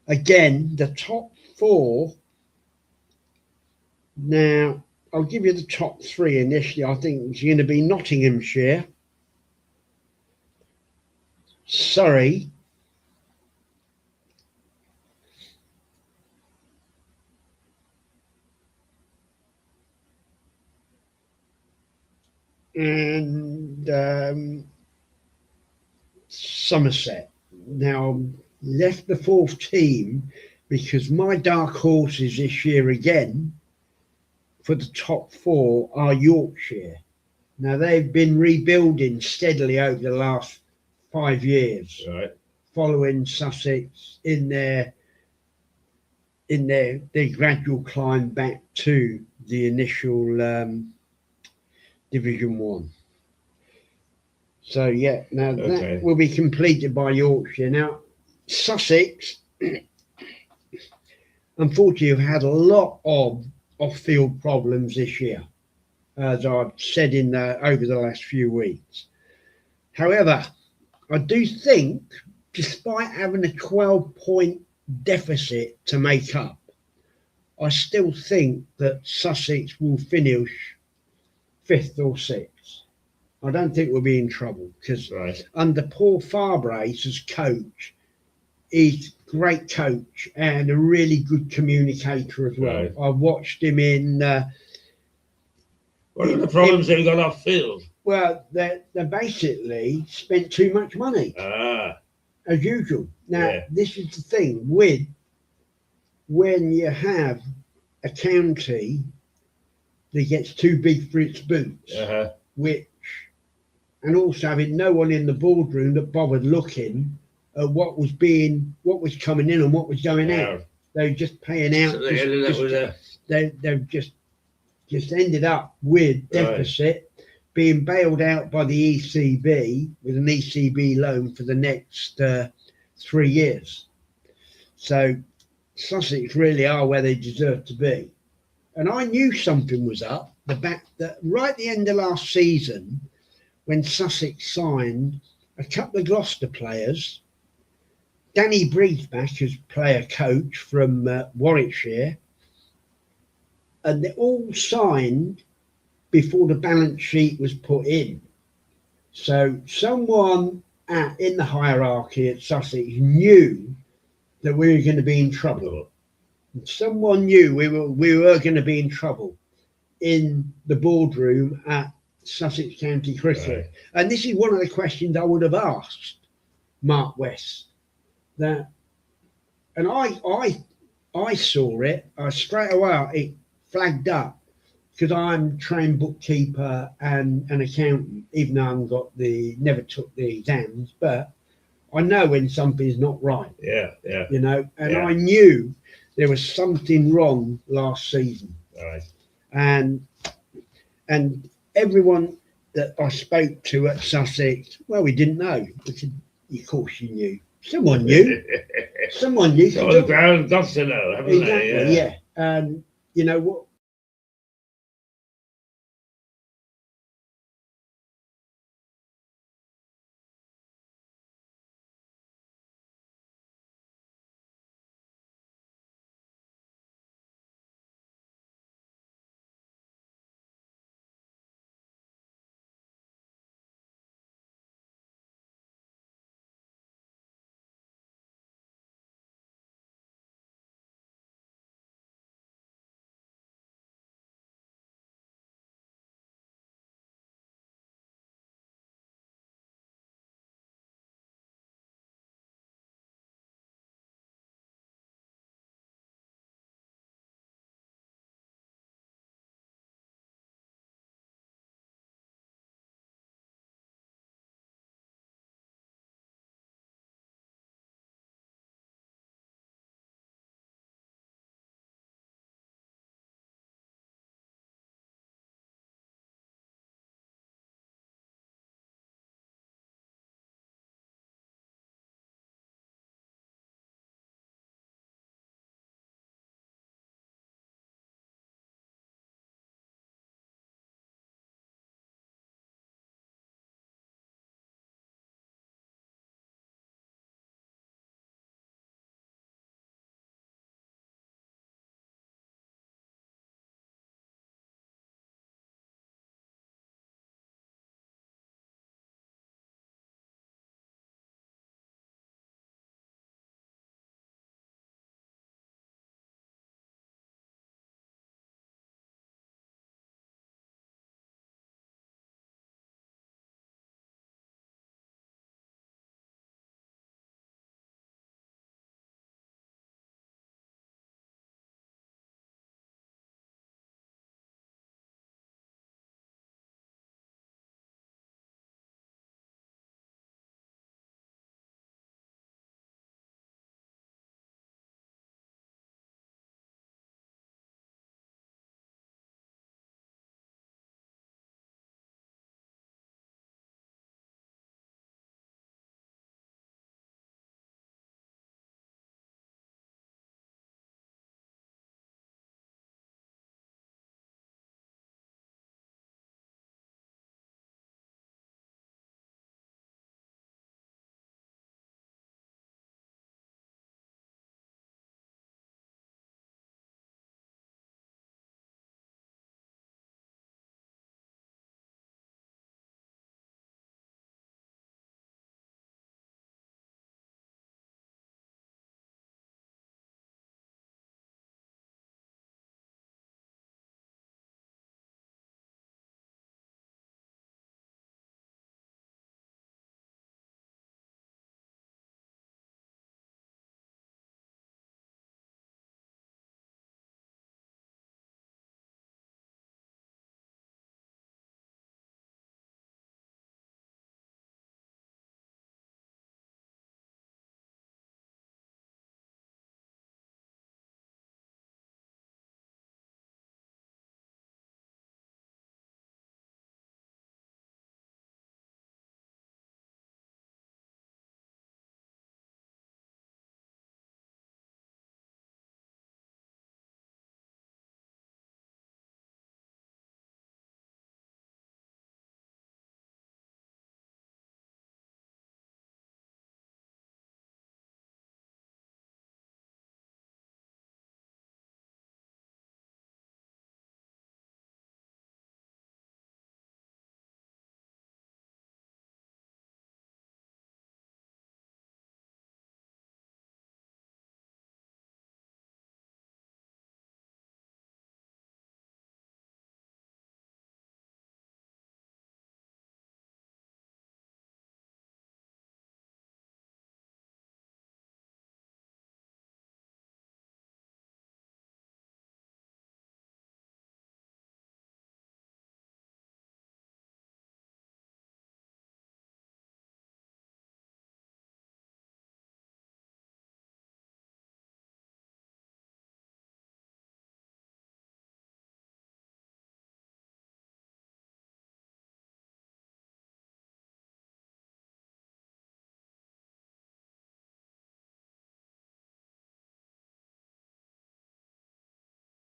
again, the top 4. Now, I'll give you the top 3 initially. I think it's going to be Nottinghamshire, Surrey, and Somerset. Now, left the 4th team because my dark horses this year again for the top 4 are Yorkshire. Now, they've been rebuilding steadily over the last 5 years, Right. following Sussex in their gradual climb back to the initial Division 1. So yeah, now Okay. that will be completed by Yorkshire. Now Sussex, unfortunately, have had a lot of off-field problems this year, as I've said over the last few weeks. However, I do think, despite having a 12-point deficit to make up, I still think that Sussex will finish 5th or 6th. I don't think we'll be in trouble because under Paul Farbrace as coach, he's a great coach and a really good communicator as well. I watched him in... what are the problems they've got off field? Well, they basically spent too much money, as usual. Now, this is the thing with when you have a county that gets too big for its boots, and also having no one in the boardroom that bothered looking at what was coming in and what was going out. They were just paying out. So they've just ended up with deficit, being bailed out by the ECB with an ECB loan for the next 3 years. So Sussex really are where they deserve to be. And I knew something was up. Right at the end of last season, when Sussex signed a couple of Gloucester players, Danny Breezeback as player coach from Warwickshire, and they all signed before the balance sheet was put in. So someone in the hierarchy at Sussex knew that we were going to be in trouble. Someone knew we were going to be in trouble in the boardroom at Sussex County Cricket. And this is one of the questions I would have asked Mark West. And I saw it straight away. It flagged up because I'm trained bookkeeper and an accountant, even though never took the exams, but I know when something's not right. You know, and I knew there was something wrong last season. And everyone that I spoke to at Sussex, well, we didn't know. Of course you knew. Someone knew. Someone knew. So the ground got to know, haven't they? Yeah. And you know